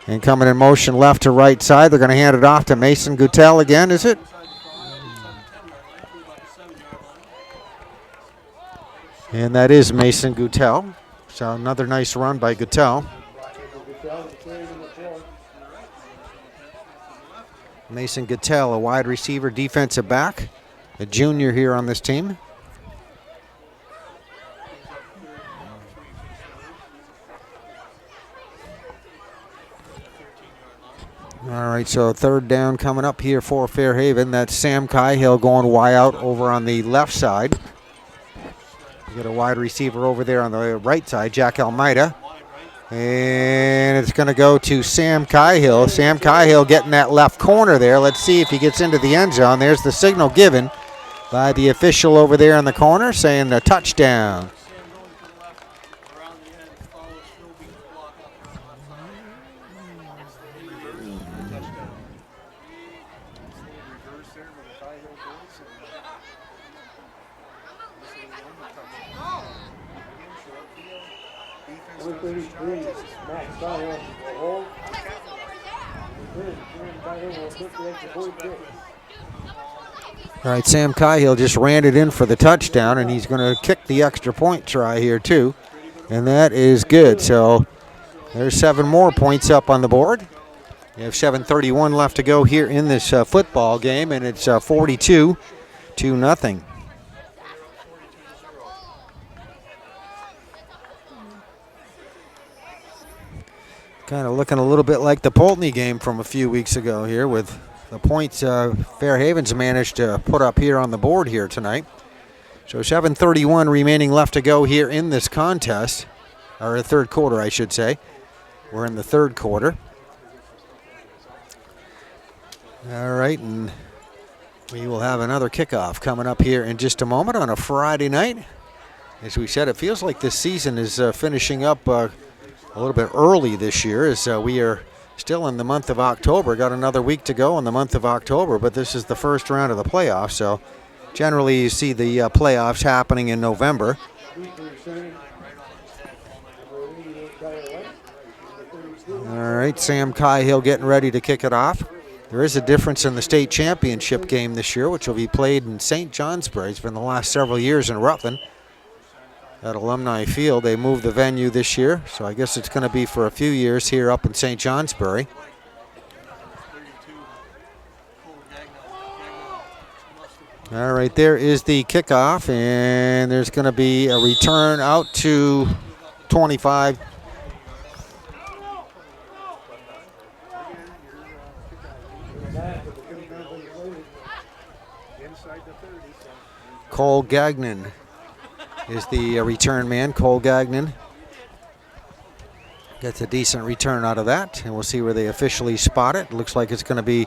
And coming in motion left to right side. They're going to hand it off to Mason Guttel again, is it? And that is Mason Guttel. So another nice run by Guttel. Mason Guttel, a wide receiver, defensive back, a junior here on this team. All right, so 3rd down coming up here for Fairhaven. That's Sam Cahill going wide out over on the left side. You got a wide receiver over there on the right side, Jack Almeida. And it's going to go to Sam Cahill. Sam Cahill getting that left corner there. Let's see if he gets into the end zone. There's the signal given by the official over there in the corner saying a touchdown. All right, Sam Cahill just ran it in for the touchdown, and he's going to kick the extra point try here too, and that is good. So there's 7 more points up on the board. You have 7:31 left to go here in this football game, and it's 42-0. Kind of looking a little bit like the Poultney game from a few weeks ago here with the points Fairhaven's managed to put up here on the board here tonight. So 7:31 remaining left to go here in this contest, or the third quarter, I should say. We're in the third quarter. All right, and we will have another kickoff coming up here in just a moment on a Friday night. As we said, it feels like this season is finishing up a little bit early this year, as we are still in the month of October. Got another week to go in the month of October, but this is the first round of the playoffs. So generally you see the playoffs happening in November. All right, Sam Cahill getting ready to kick it off. There is a difference in the state championship game this year, which will be played in St. Johnsbury. It's been the last several years in Rutland at Alumni Field. They moved the venue this year, so I guess it's going to be for a few years here up in St. Johnsbury. All right, there is the kickoff, and there's going to be a return out to 25. Cole Gagnon is the return man. Cole Gagnon gets a decent return out of that, and we'll see where they officially spot it. Looks like it's going to be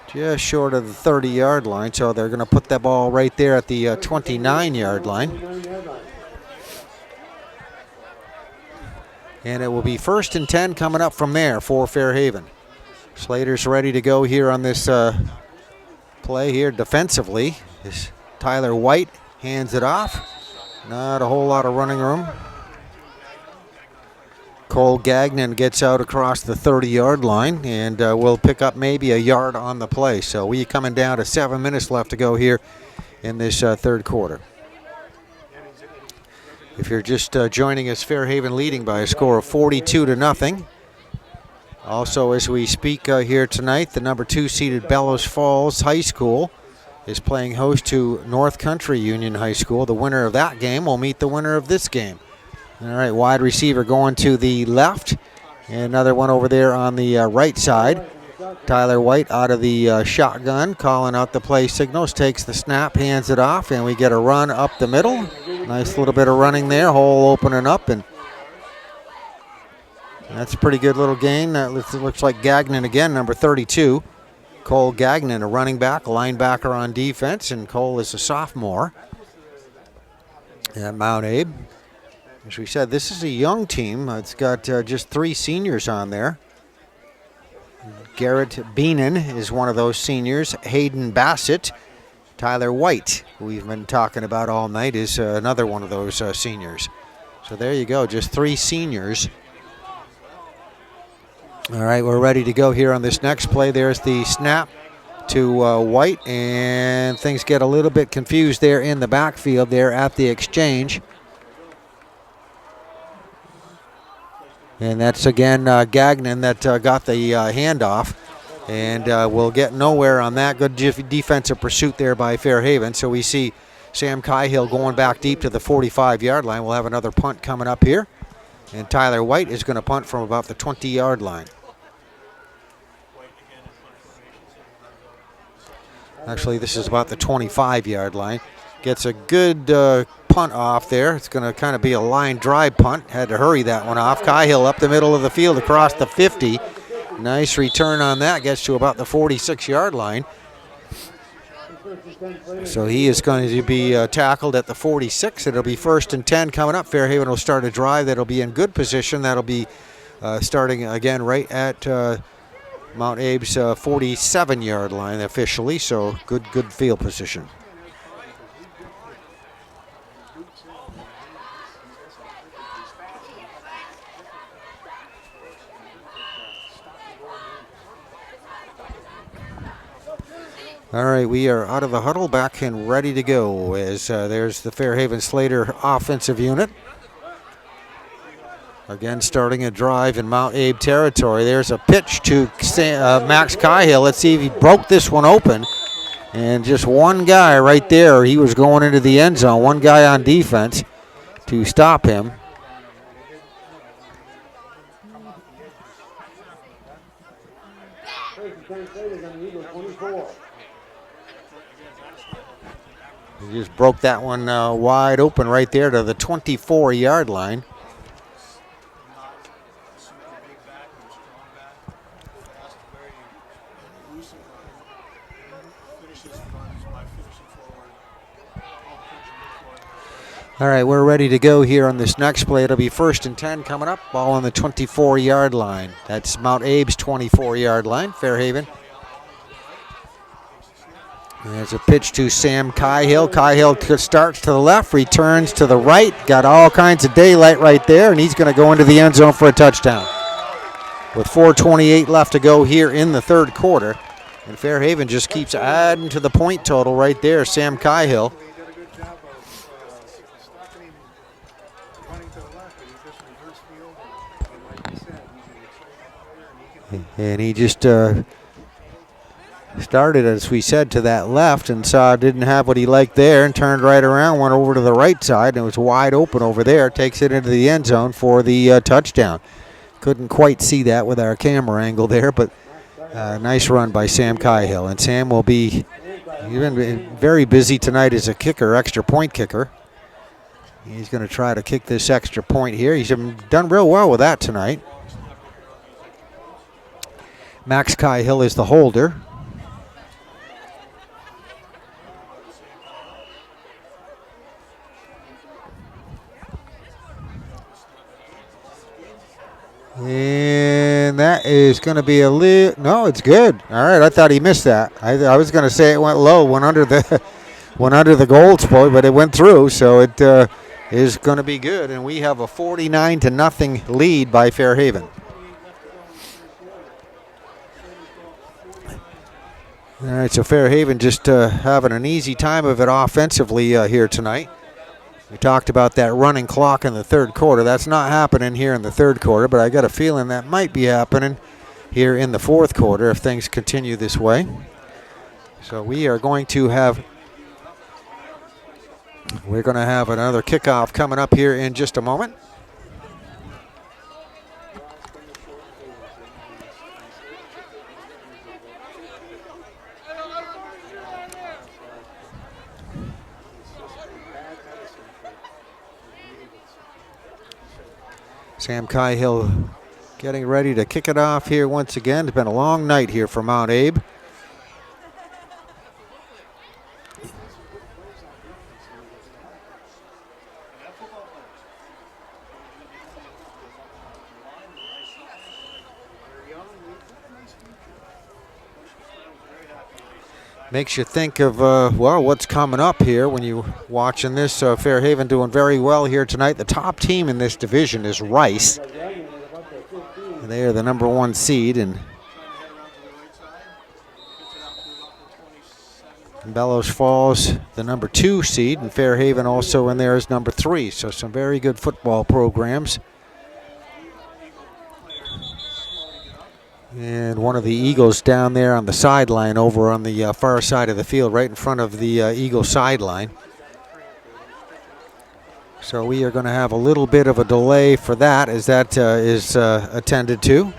just short of the 30-yard line, so they're going to put that ball right there at the 29-yard line. And it will be 1st and 10 coming up from there for Fairhaven. Slater's ready to go here on this play here defensively. As Tyler White hands it off. Not a whole lot of running room. Cole Gagnon gets out across the 30-yard line and will pick up maybe a yard on the play. So we coming down to 7 minutes left to go here in this third quarter. If you're just joining us, Fairhaven leading by a score of 42-0. Also, as we speak here tonight, the number 2 seeded Bellows Falls High School is playing host to North Country Union High School. The winner of that game will meet the winner of this game. All right, wide receiver going to the left. And another one over there on the right side. Tyler White out of the shotgun, calling out the play signals, takes the snap, hands it off, and we get a run up the middle. Nice little bit of running there, hole opening up, and that's a pretty good little gain. Looks like Gagnon again, number 32. Cole Gagnon, a running back, a linebacker on defense, and Cole is a sophomore at Mount Abe. As we said, this is a young team. It's got just 3 seniors on there. Garrett Beenan is one of those seniors. Hayden Bassett. Tyler White, who we've been talking about all night, is another one of those seniors. So there you go, just 3 seniors. All right, we're ready to go here on this next play. There's the snap to White, and things get a little bit confused there in the backfield there at the exchange. And that's again Gagnon that got the handoff, and will get nowhere on that. Good defensive pursuit there by Fairhaven. So we see Sam Cahill going back deep to the 45-yard line. We'll have another punt coming up here. And Tyler White is going to punt from about the 20-yard line. Actually, this is about the 25-yard line. Gets a good punt off there. It's going to kind of be a line drive punt. Had to hurry that one off. Cahill up the middle of the field across the 50. Nice return on that. Gets to about the 46-yard line. So he is going to be tackled at the 46. It'll be 1st and 10 coming up. Fairhaven will start a drive that'll be in good position. That'll be starting again right at Mount Abe's 47-yard line officially. So good field position. All right, we are out of the huddle, back and ready to go as there's the Fairhaven Slater offensive unit. Again, starting a drive in Mount Abe territory. There's a pitch to Max Cahill. Let's see if he broke this one open. And just one guy right there, he was going into the end zone. One guy on defense to stop him. He just broke that one wide open right there to the 24-yard line. All right, we're ready to go here on this next play. It'll be 1st and 10 coming up. Ball on the 24-yard line. That's Mount Abe's 24-yard line, Fairhaven. There's a pitch to Sam Cahill. Cahill starts to the left, returns to the right. Got all kinds of daylight right there, and he's going to go into the end zone for a touchdown. With 4:28 left to go here in the third quarter. And Fairhaven just keeps adding to the point total right there. Sam Cahill. And he just Started, as we said, to that left and saw didn't have what he liked there and turned right around, went over to the right side, and it was wide open over there. Takes it into the end zone for the touchdown. Couldn't quite see that with our camera angle there, but nice run by Sam Cahill. And Sam will be very busy tonight as a kicker, extra point kicker. He's going to try to kick this extra point here. He's done real well with that tonight. Max Cahill is the holder. And that is going to be no, it's good. All right, I thought he missed that. I was going to say it went low, went under the goal post, but it went through, so it is going to be good. And we have a 49-0 lead by Fairhaven. All right, so Fairhaven just having an easy time of it offensively here tonight. We talked about that running clock in the third quarter. That's not happening here in the third quarter, but I got a feeling that might be happening here in the fourth quarter if things continue this way. So we're going to have another kickoff coming up here in just a moment. Sam Cahill getting ready to kick it off here once again. It's been a long night here for Mount Abe. Makes you think of, what's coming up here when you're watching this. Fairhaven doing very well here tonight. The top team in this division is Rice. They are the number 1 seed. And Bellows Falls, the number 2 seed. And Fairhaven also in there is number 3. So some very good football programs. And one of the Eagles down there on the sideline over on the far side of the field, right in front of the Eagle sideline. So we are going to have a little bit of a delay for that as that is attended to.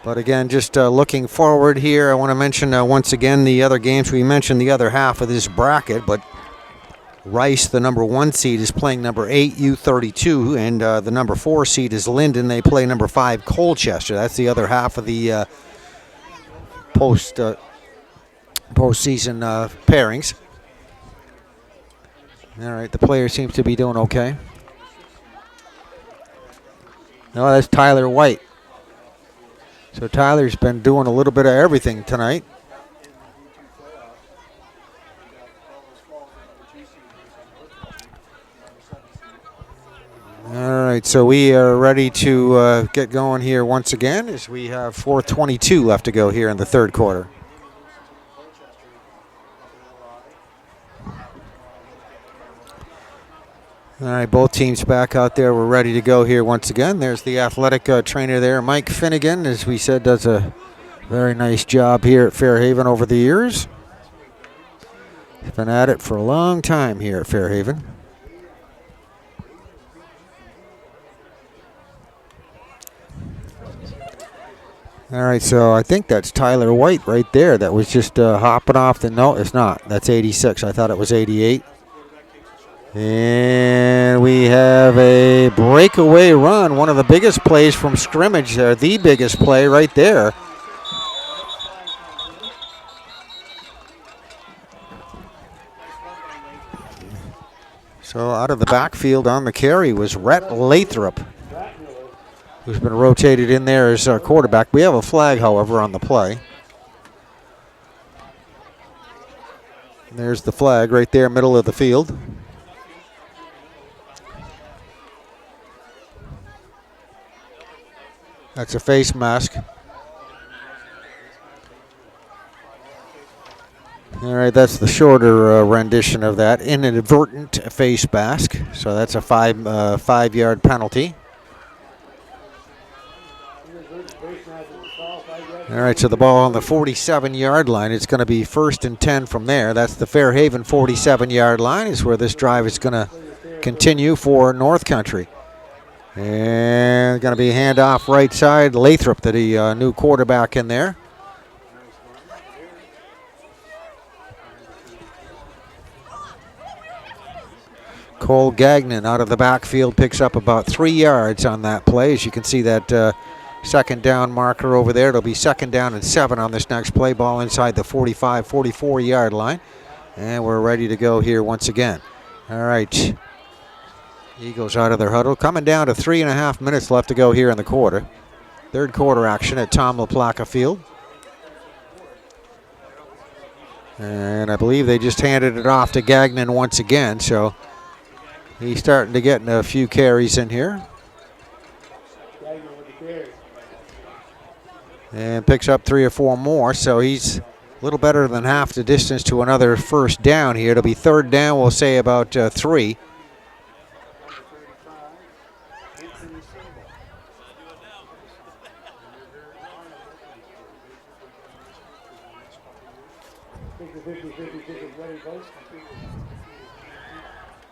But again, just looking forward here, I want to mention once again the other games. We mentioned the other half of this bracket, but Rice, the number 1 seed, is playing number 8, U32, and the number 4 seed is Linden. They play number 5, Colchester. That's the other half of the postseason pairings. All right, the player seems to be doing okay. No, that's Tyler White. So Tyler's been doing a little bit of everything tonight. All right, so we are ready to get going here once again as we have 4:22 left to go here in the third quarter. All right, both teams back out there. We're ready to go here once again. There's the athletic trainer there, Mike Finnegan, as we said, does a very nice job here at Fairhaven over the years. He's been at it for a long time here at Fairhaven. All right, so I think that's Tyler White right there that was just hopping off the... No, it's not. That's 86. I thought it was 88. And we have a breakaway run, one of the biggest plays from scrimmage there, the biggest play right there. So out of the backfield on the carry was Rhett Lathrop, who's been rotated in there as our quarterback. We have a flag, however, on the play. And there's the flag right there, middle of the field. That's a face mask. All right, that's the shorter rendition of that, inadvertent face mask. So that's a 5-yard penalty. All right, so the ball on the 47-yard line. It's going to be 1st and 10 from there. That's the Fairhaven 47-yard line is where this drive is going to continue for North Country. And going to be handoff right side. Lathrop, the new quarterback in there. Cole Gagnon out of the backfield picks up about 3 yards on that play. As you can see that second down marker over there. It'll be 2nd down and 7 on this next play. Ball inside the 45, 44-yard line. And we're ready to go here once again. All right. Eagles out of their huddle. Coming down to 3.5 minutes left to go here in the quarter. Third quarter action at Tom LaPlaca Field. And I believe they just handed it off to Gagnon once again. So he's starting to get a few carries in here. And picks up 3 or 4 more. So he's a little better than half the distance to another first down here. It'll be 3rd down, we'll say about 3.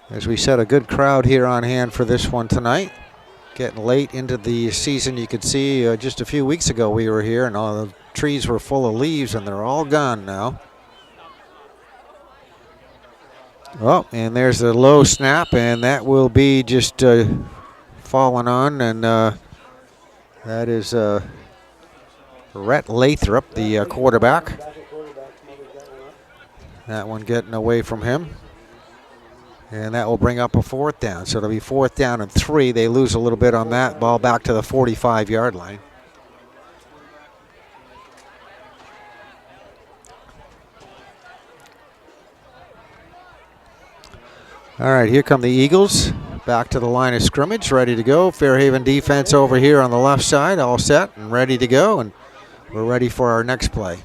As we said, a good crowd here on hand for this one tonight. Getting late into the season, you could see just a few weeks ago we were here and all the trees were full of leaves and they're all gone now. Oh, and there's a low snap, and that will be just falling on, and that is Rhett Lathrop, the quarterback. That one getting away from him. And that will bring up a 4th down. So it'll be 4th down and 3. They lose a little bit on that. Ball back to the 45-yard line. All right, here come the Eagles. Back to the line of scrimmage, ready to go. Fairhaven defense over here on the left side, all set and ready to go. And we're ready for our next play.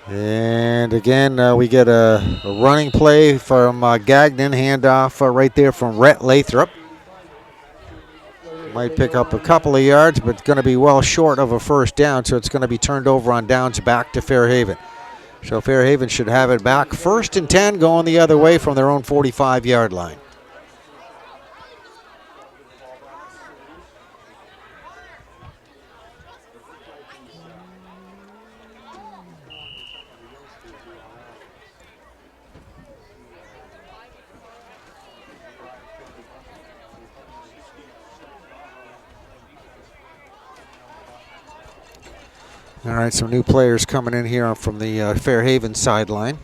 And again, we get a running play from Gagnon, handoff right there from Rhett Lathrop. Might pick up a couple of yards, but it's going to be well short of a first down, so it's going to be turned over on downs back to Fairhaven. So Fairhaven should have it back. 1st and 10 going the other way from their own 45-yard line. All right, some new players coming in here from the Fairhaven sideline.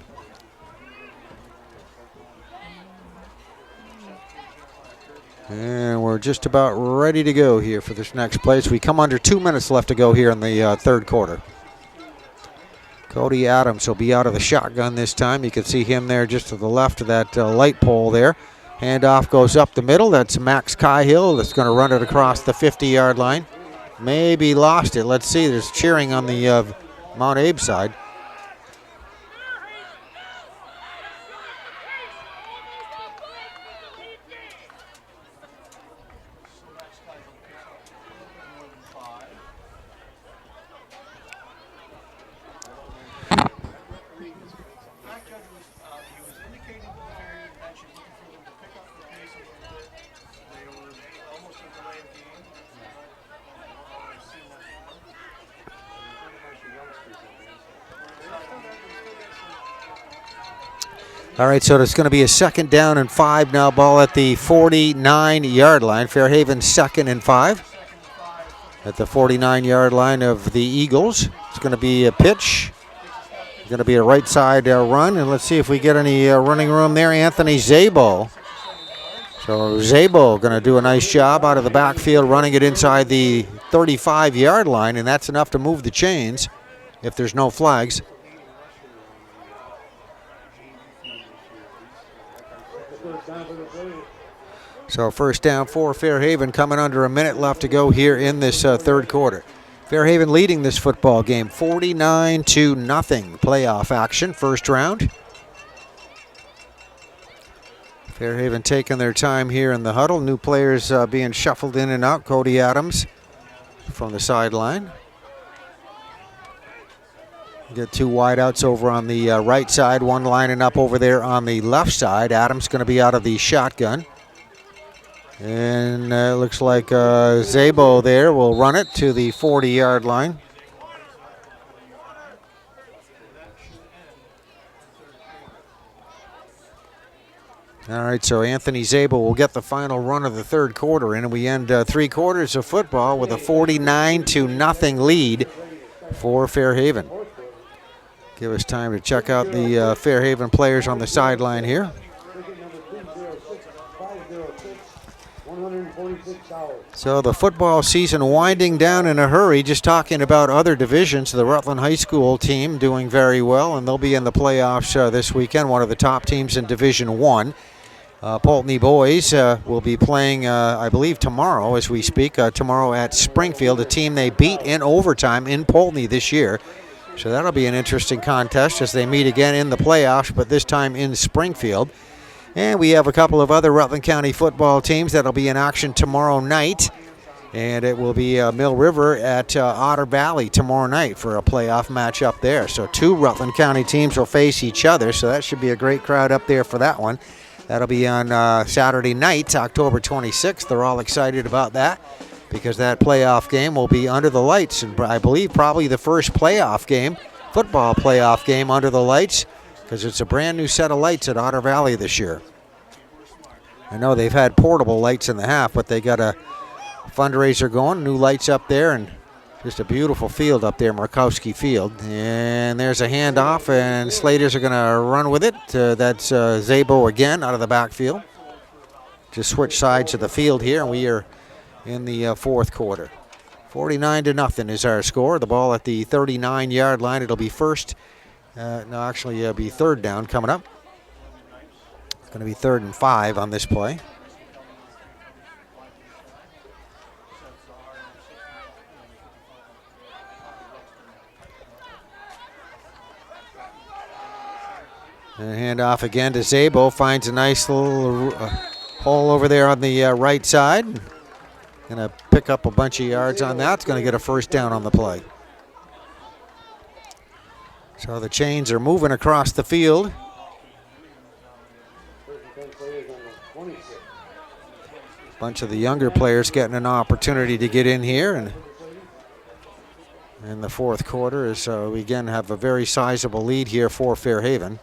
And we're just about ready to go here for this next play. So we come under 2 minutes left to go here in the third quarter. Cody Adams will be out of the shotgun this time. You can see him there just to the left of that light pole there. Handoff goes up the middle. That's Max Cahill that's going to run it across the 50-yard line. Maybe lost it. Let's see. There's cheering on the Mount Abe side. All right, so it's going to be a 2nd down and 5 now. Ball at the 49-yard line. Fairhaven 2nd and 5 at the 49-yard line of the Eagles. It's going to be a pitch. It's going to be a right side run, and let's see if we get any running room there. Anthony Zabel. So Zabel going to do a nice job out of the backfield, running it inside the 35-yard line, and that's enough to move the chains if there's no flags. So 1st down for Fairhaven, coming under a minute left to go here in this third quarter. Fairhaven leading this football game 49-0. Playoff action, first round. Fairhaven taking their time here in the huddle. New players being shuffled in and out. Cody Adams from the sideline. Get two wideouts over on the right side, one lining up over there on the left side. Adams going to be out of the shotgun. And it looks like Zabo there will run it to the 40-yard line. All right, so Anthony Zabo will get the final run of the third quarter in, and we end 3 quarters of football with a 49-0 lead for Fairhaven. Give us time to check out the Fairhaven players on the sideline here. So the football season winding down in a hurry. Just talking about other divisions, the Rutland High School team doing very well, and they'll be in the playoffs this weekend, one of the top teams in Division 1. Pulteney boys will be playing, I believe, tomorrow as we speak, tomorrow at Springfield, a team they beat in overtime in Pulteney this year. So that'll be an interesting contest as they meet again in the playoffs, but this time in Springfield. And we have a couple of other Rutland County football teams that'll be in action tomorrow night. And it will be Mill River at Otter Valley tomorrow night for a playoff matchup there. So 2 Rutland County teams will face each other, so that should be a great crowd up there for that one. That'll be on Saturday night, October 26th. They're all excited about that because that playoff game will be under the lights. And I believe probably the first playoff game, football playoff game under the lights, because it's a brand new set of lights at Otter Valley this year. I know they've had portable lights in the half, but they got a fundraiser going, new lights up there, and just a beautiful field up there, Markowski Field. And there's a handoff, and Slaters are going to run with it. That's Zabo again out of the backfield. Just switch sides of the field here, and we are in the fourth quarter. 49-0 is our score. The ball at the 39-yard line. It'll be first. It'll be third down coming up. It's going to be 3rd and 5 on this play. And hand off again to Zabo. Finds a nice little hole over there on the right side. Going to pick up a bunch of yards on that. It's going to get a first down on the play. So the chains are moving across the field. Bunch of the younger players getting an opportunity to get in here. And in the fourth quarter, as we again have a very sizable lead here for Fairhaven.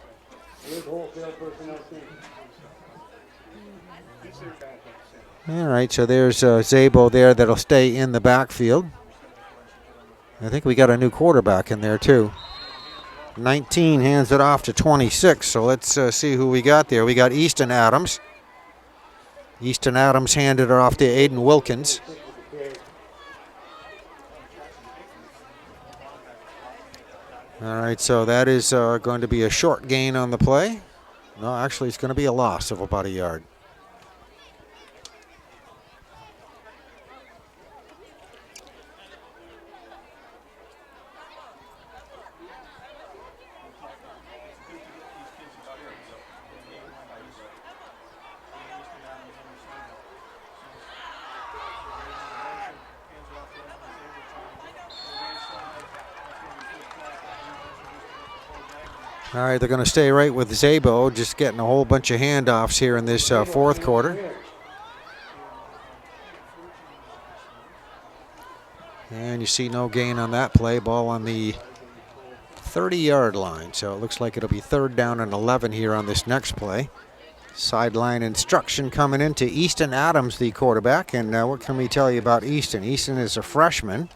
All right, so there's Zabo there that'll stay in the backfield. I think we got a new quarterback in there too. 19 hands it off to 26, so let's see who we got there. We got Easton Adams. Easton Adams handed it off to Aiden Wilkins. All right, so that is going to be a short gain on the play. No, actually, it's going to be a loss of about a yard. All right, they're going to stay right with Zabo, just getting a whole bunch of handoffs here in this fourth quarter. And you see no gain on that play. Ball on the 30-yard line. So it looks like it'll be 3rd down and 11 here on this next play. Sideline instruction coming into Easton Adams, the quarterback. And what can we tell you about Easton? Easton is a freshman.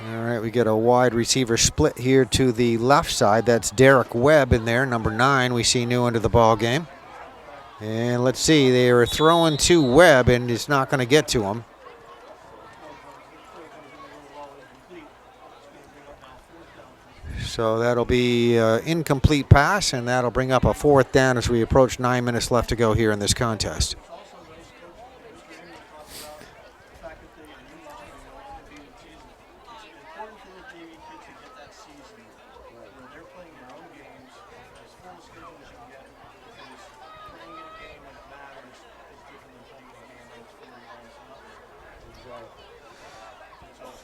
All right, we get a wide receiver split here to the left side. That's Derek Webb in there, number 9. We see new into the ball game. And let's see, they are throwing to Webb, and it's not going to get to him. So that'll be incomplete pass, and that'll bring up a 4th down as we approach 9 minutes left to go here in this contest.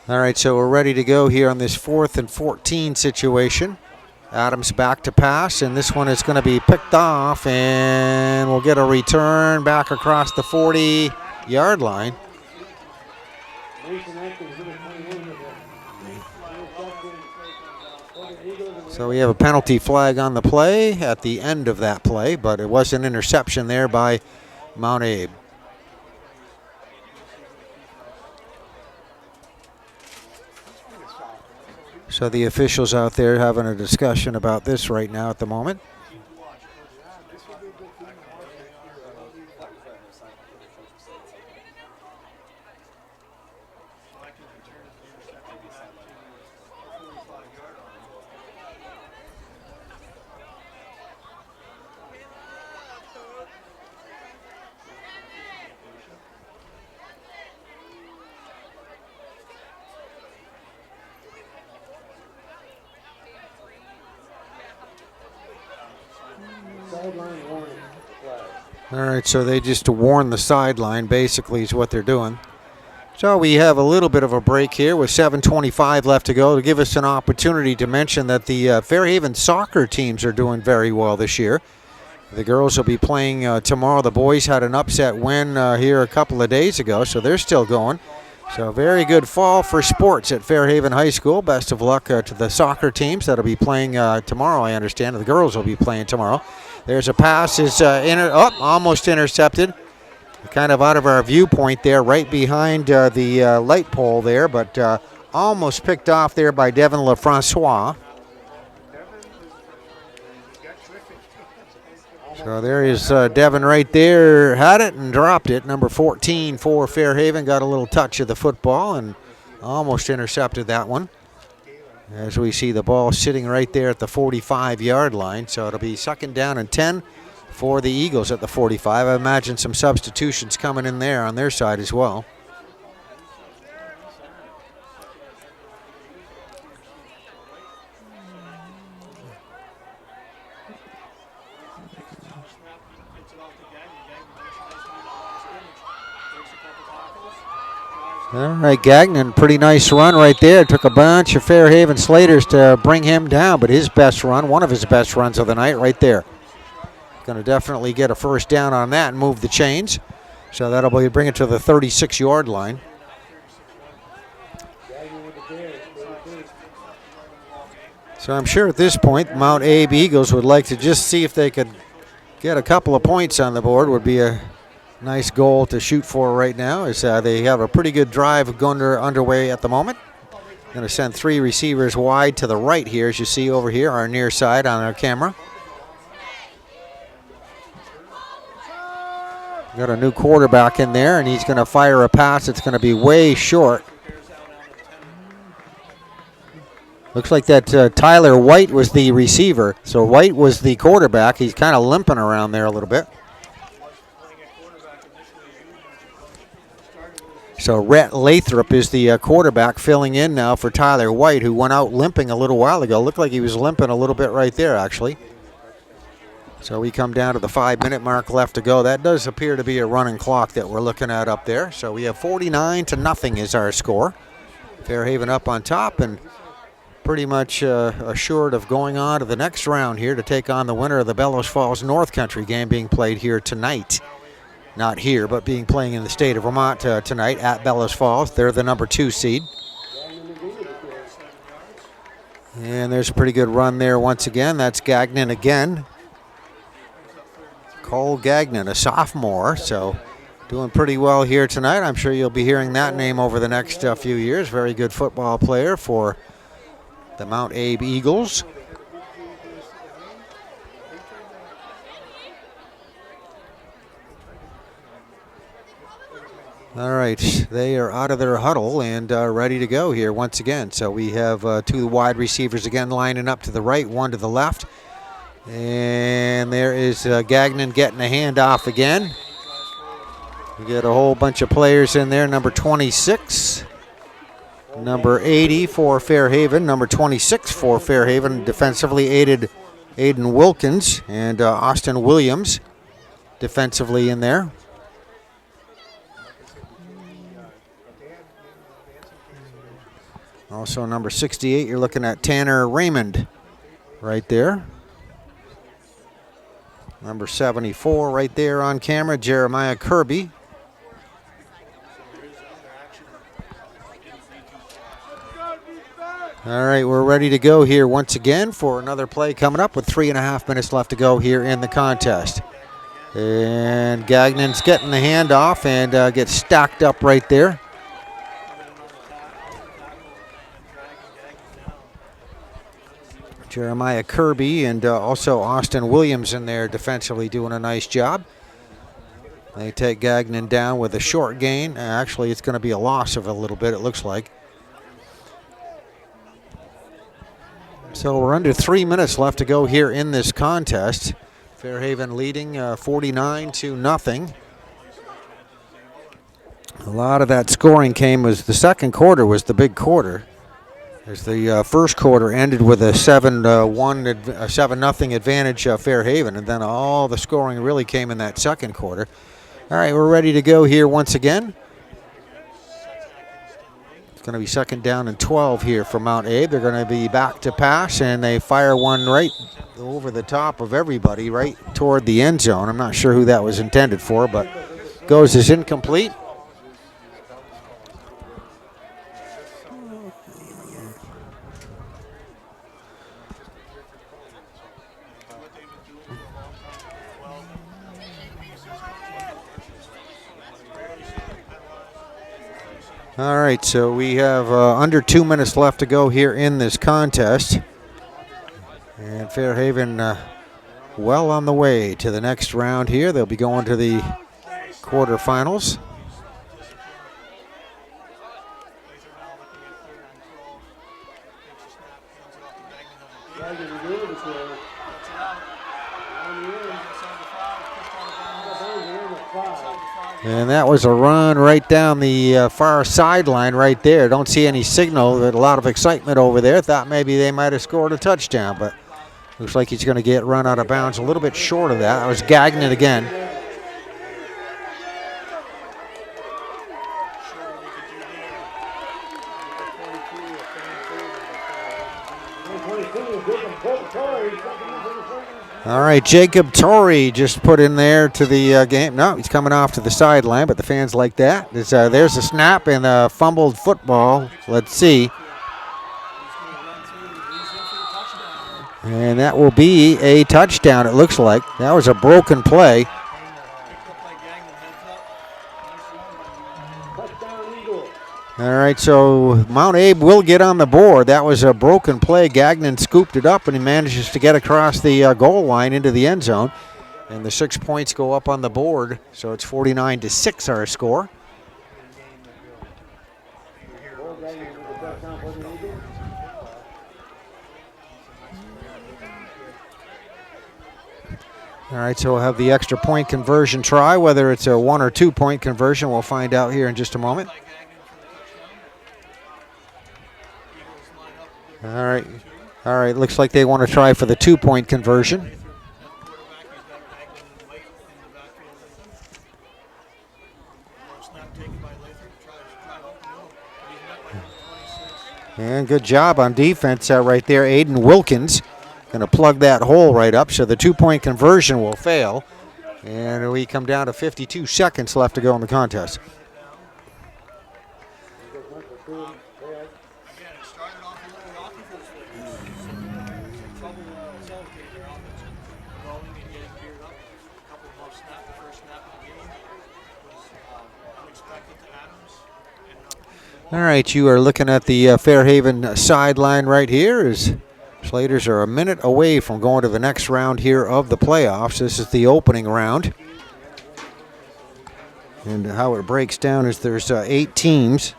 All right, so we're ready to go here on this 4th and 14 situation. Adams back to pass, and this one is going to be picked off, and we'll get a return back across the 40-yard line. So we have a penalty flag on the play at the end of that play, but it was an interception there by Mount Abe. So the officials out there having a discussion about this right now at the moment. All right, so they just warn the sideline, basically, is what they're doing. So we have a little bit of a break here with 7:25 left to go to give us an opportunity to mention that the Fairhaven soccer teams are doing very well this year. The girls will be playing tomorrow. The boys had an upset win here a couple of days ago, so they're still going. So very good fall for sports at Fairhaven High School. Best of luck to the soccer teams that'll be playing tomorrow, I understand. The girls will be playing tomorrow. There's a pass, is almost intercepted. Kind of out of our viewpoint there, right behind the light pole there, but almost picked off there by Devin LaFrancois. So there is Devin right there, had it and dropped it. Number 14 for Fairhaven, got a little touch of the football and almost intercepted that one. As we see the ball sitting right there at the 45-yard line. So it'll be 2nd down and 10 for the Eagles at the 45. I imagine some substitutions coming in there on their side as well. All right, Gagnon, pretty nice run right there. Took a bunch of Fairhaven Slaters to bring him down, but his best run, one of his best runs of the night right there. Going to definitely get a 1st down on that and move the chains. So that'll bring it to the 36-yard line. So I'm sure at this point, Mount Abe Eagles would like to just see if they could get a couple of points on the board. Would be a nice goal to shoot for right now, as they have a pretty good drive going underway at the moment. Going to send 3 receivers wide to the right here, as you see over here, our near side on our camera. Got a new quarterback in there, and he's going to fire a pass that's going to be way short. Looks like that Tyler White was the receiver. So White was the quarterback. He's kind of limping around there a little bit. So Rhett Lathrop is the quarterback filling in now for Tyler White, who went out limping a little while ago. Looked like he was limping a little bit right there, actually. So we come down to the 5-minute mark left to go. That does appear to be a running clock that we're looking at up there. So we have 49-0 is our score. Fairhaven up on top and pretty much assured of going on to the next round here to take on the winner of the Bellows Falls North Country game being played here tonight. Not here, but playing in the state of Vermont tonight at Bellows Falls. They're the number 2 seed. And there's a pretty good run there once again. That's Gagnon again. Cole Gagnon, a sophomore, so doing pretty well here tonight. I'm sure you'll be hearing that name over the next few years. Very good football player for the Mount Abe Eagles. All right, they are out of their huddle and ready to go here once again. So we have 2 wide receivers again lining up to the right, 1 to the left. And there is Gagnon getting a handoff again. We get a whole bunch of players in there. Number 26, number 80 for Fairhaven, number 26 for Fairhaven, defensively aided Aiden Wilkins and Austin Williams defensively in there. Also number 68, you're looking at Tanner Raymond right there. Number 74 right there on camera, Jeremiah Kirby. All right, we're ready to go here once again for another play coming up with 3.5 minutes left to go here in the contest. And Gagnon's getting the handoff and gets stacked up right there. Jeremiah Kirby and also Austin Williams in there defensively doing a nice job. They take Gagnon down with a short gain. Actually, it's going to be a loss of a little bit, it looks like. So we're under 3 minutes left to go here in this contest. Fairhaven leading 49-0. A lot of that scoring came as the second quarter was the big quarter. As the first quarter ended with a 7-0 advantage Fairhaven, and then all the scoring really came in that second quarter. All right, we're ready to go here once again. Going to be second down and 12 here for Mount Abe. They're going to be back to pass, and they fire one right over the top of everybody, right toward the end zone. I'm not sure who that was intended for, but goes as incomplete. All right, so we have under 2 minutes left to go here in this contest. And Fairhaven well on the way to the next round here. They'll be going to the quarterfinals. And that was a run right down the far sideline right there. Don't see any signal. There's a lot of excitement over there. Thought maybe they might have scored a touchdown, but looks like he's going to get run out of bounds a little bit short of that. That was Gagnon again. All right, Jacob Torrey just put in there to the game. No, he's coming off to the sideline, but the fans like that. There's a snap and a fumbled football. Let's see. And that will be a touchdown, it looks like. That was a broken play. All right, so Mount Abe will get on the board. That was a broken play. Gagnon scooped it up, and he manages to get across the goal line into the end zone. And the 6 points go up on the board, so it's 49-6 our score. All right, so we'll have the extra point conversion try. Whether it's a 1 or 2 point conversion, we'll find out here in just a moment. All right, looks like they want to try for the 2 point conversion. And good job on defense right there. Aiden Wilkins going to plug that hole right up, so the 2 point conversion will fail. And we come down to 52 seconds left to go in the contest. All right, you are looking at the Fairhaven sideline right here as Slaters are a minute away from going to the next round here of the playoffs. This is the opening round. And how it breaks down is there's 8 teams.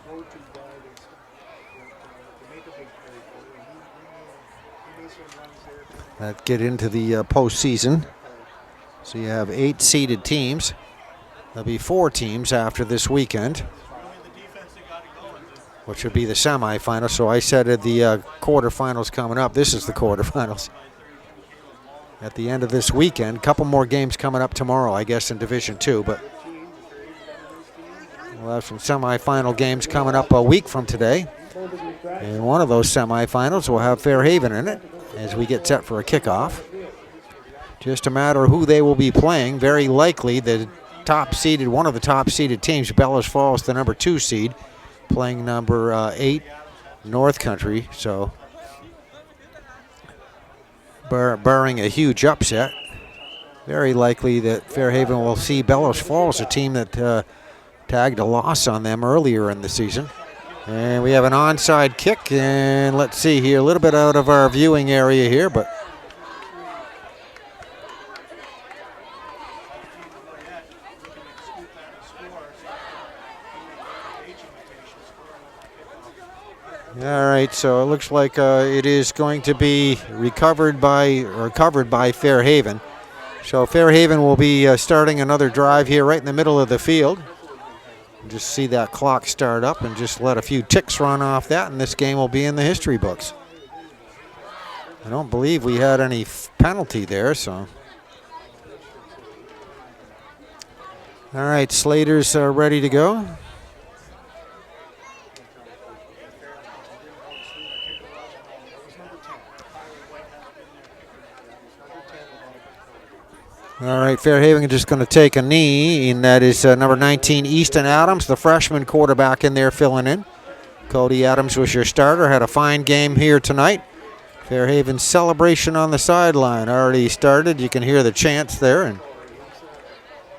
That get into the postseason. So you have 8 seeded teams. There'll be 4 teams after this weekend, which would be the semifinals. So I said at the quarterfinals coming up. This is the quarterfinals. At the end of this weekend, a couple more games coming up tomorrow, I guess, in Division II. But we'll have some semifinal games coming up a week from today. And one of those semifinals will have Fairhaven in it as we get set for a kickoff. Just a matter of who they will be playing. Very likely the top-seeded, one of the top-seeded teams, Bellows Falls, the number 2 seed, playing number 8, North Country. So, barring a huge upset, very likely that Fairhaven will see Bellows Falls, a team that tagged a loss on them earlier in the season. And we have an onside kick, and let's see here, a little bit out of our viewing area here, but all right, so it looks like it is going to be covered by Fairhaven. So Fairhaven will be starting another drive here right in the middle of the field. Just see that clock start up and just let a few ticks run off that, and this game will be in the history books. I don't believe we had any penalty there, so. All right, Slaters are ready to go. All right, Fairhaven is just going to take a knee, and that is number 19, Easton Adams, the freshman quarterback in there filling in. Cody Adams was your starter, had a fine game here tonight. Fairhaven's celebration on the sideline already started. You can hear the chants there, and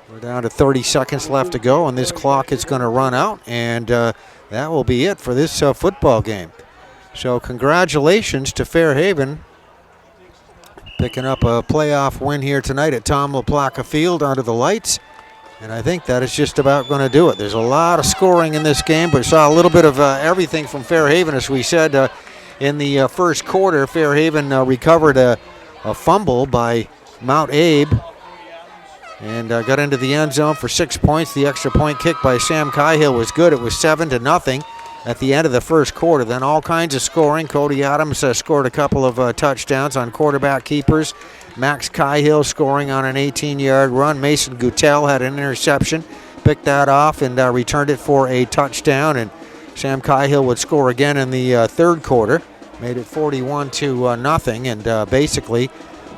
we're down to 30 seconds left to go, and this clock is going to run out, and that will be it for this football game. So congratulations to Fairhaven, picking up a playoff win here tonight at Tom LaPlaca Field under the lights. And I think that is just about going to do it. There's a lot of scoring in this game, but we saw a little bit of everything from Fairhaven. As we said in the first quarter, Fairhaven recovered a fumble by Mount Abe and got into the end zone for 6 points. The extra point kick by Sam Cahill was good. It was 7-0 at the end of the first quarter. Then all kinds of scoring. Cody Adams scored a couple of touchdowns on quarterback keepers. Max Cahill scoring on an 18-yard run. Mason Guttel had an interception, picked that off and returned it for a touchdown. And Sam Cahill would score again in the third quarter, made it 41-0. And basically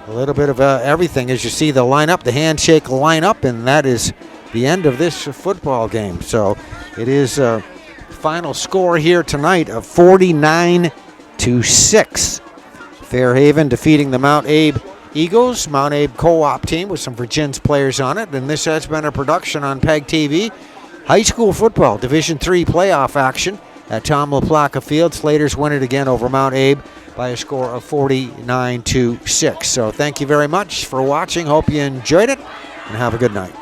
a little bit of everything as you see the lineup, the handshake lineup, and that is the end of this football game. So it is final score here tonight of 49-6. Fairhaven defeating the Mount Abe Eagles, Mount Abe co-op team with some Virgins players on it. And this has been a production on PEGTV. High school football Division III playoff action at Tom LaPlaca Field. Slaters win it again over Mount Abe by a score of 49-6. So thank you very much for watching. Hope you enjoyed it, and have a good night.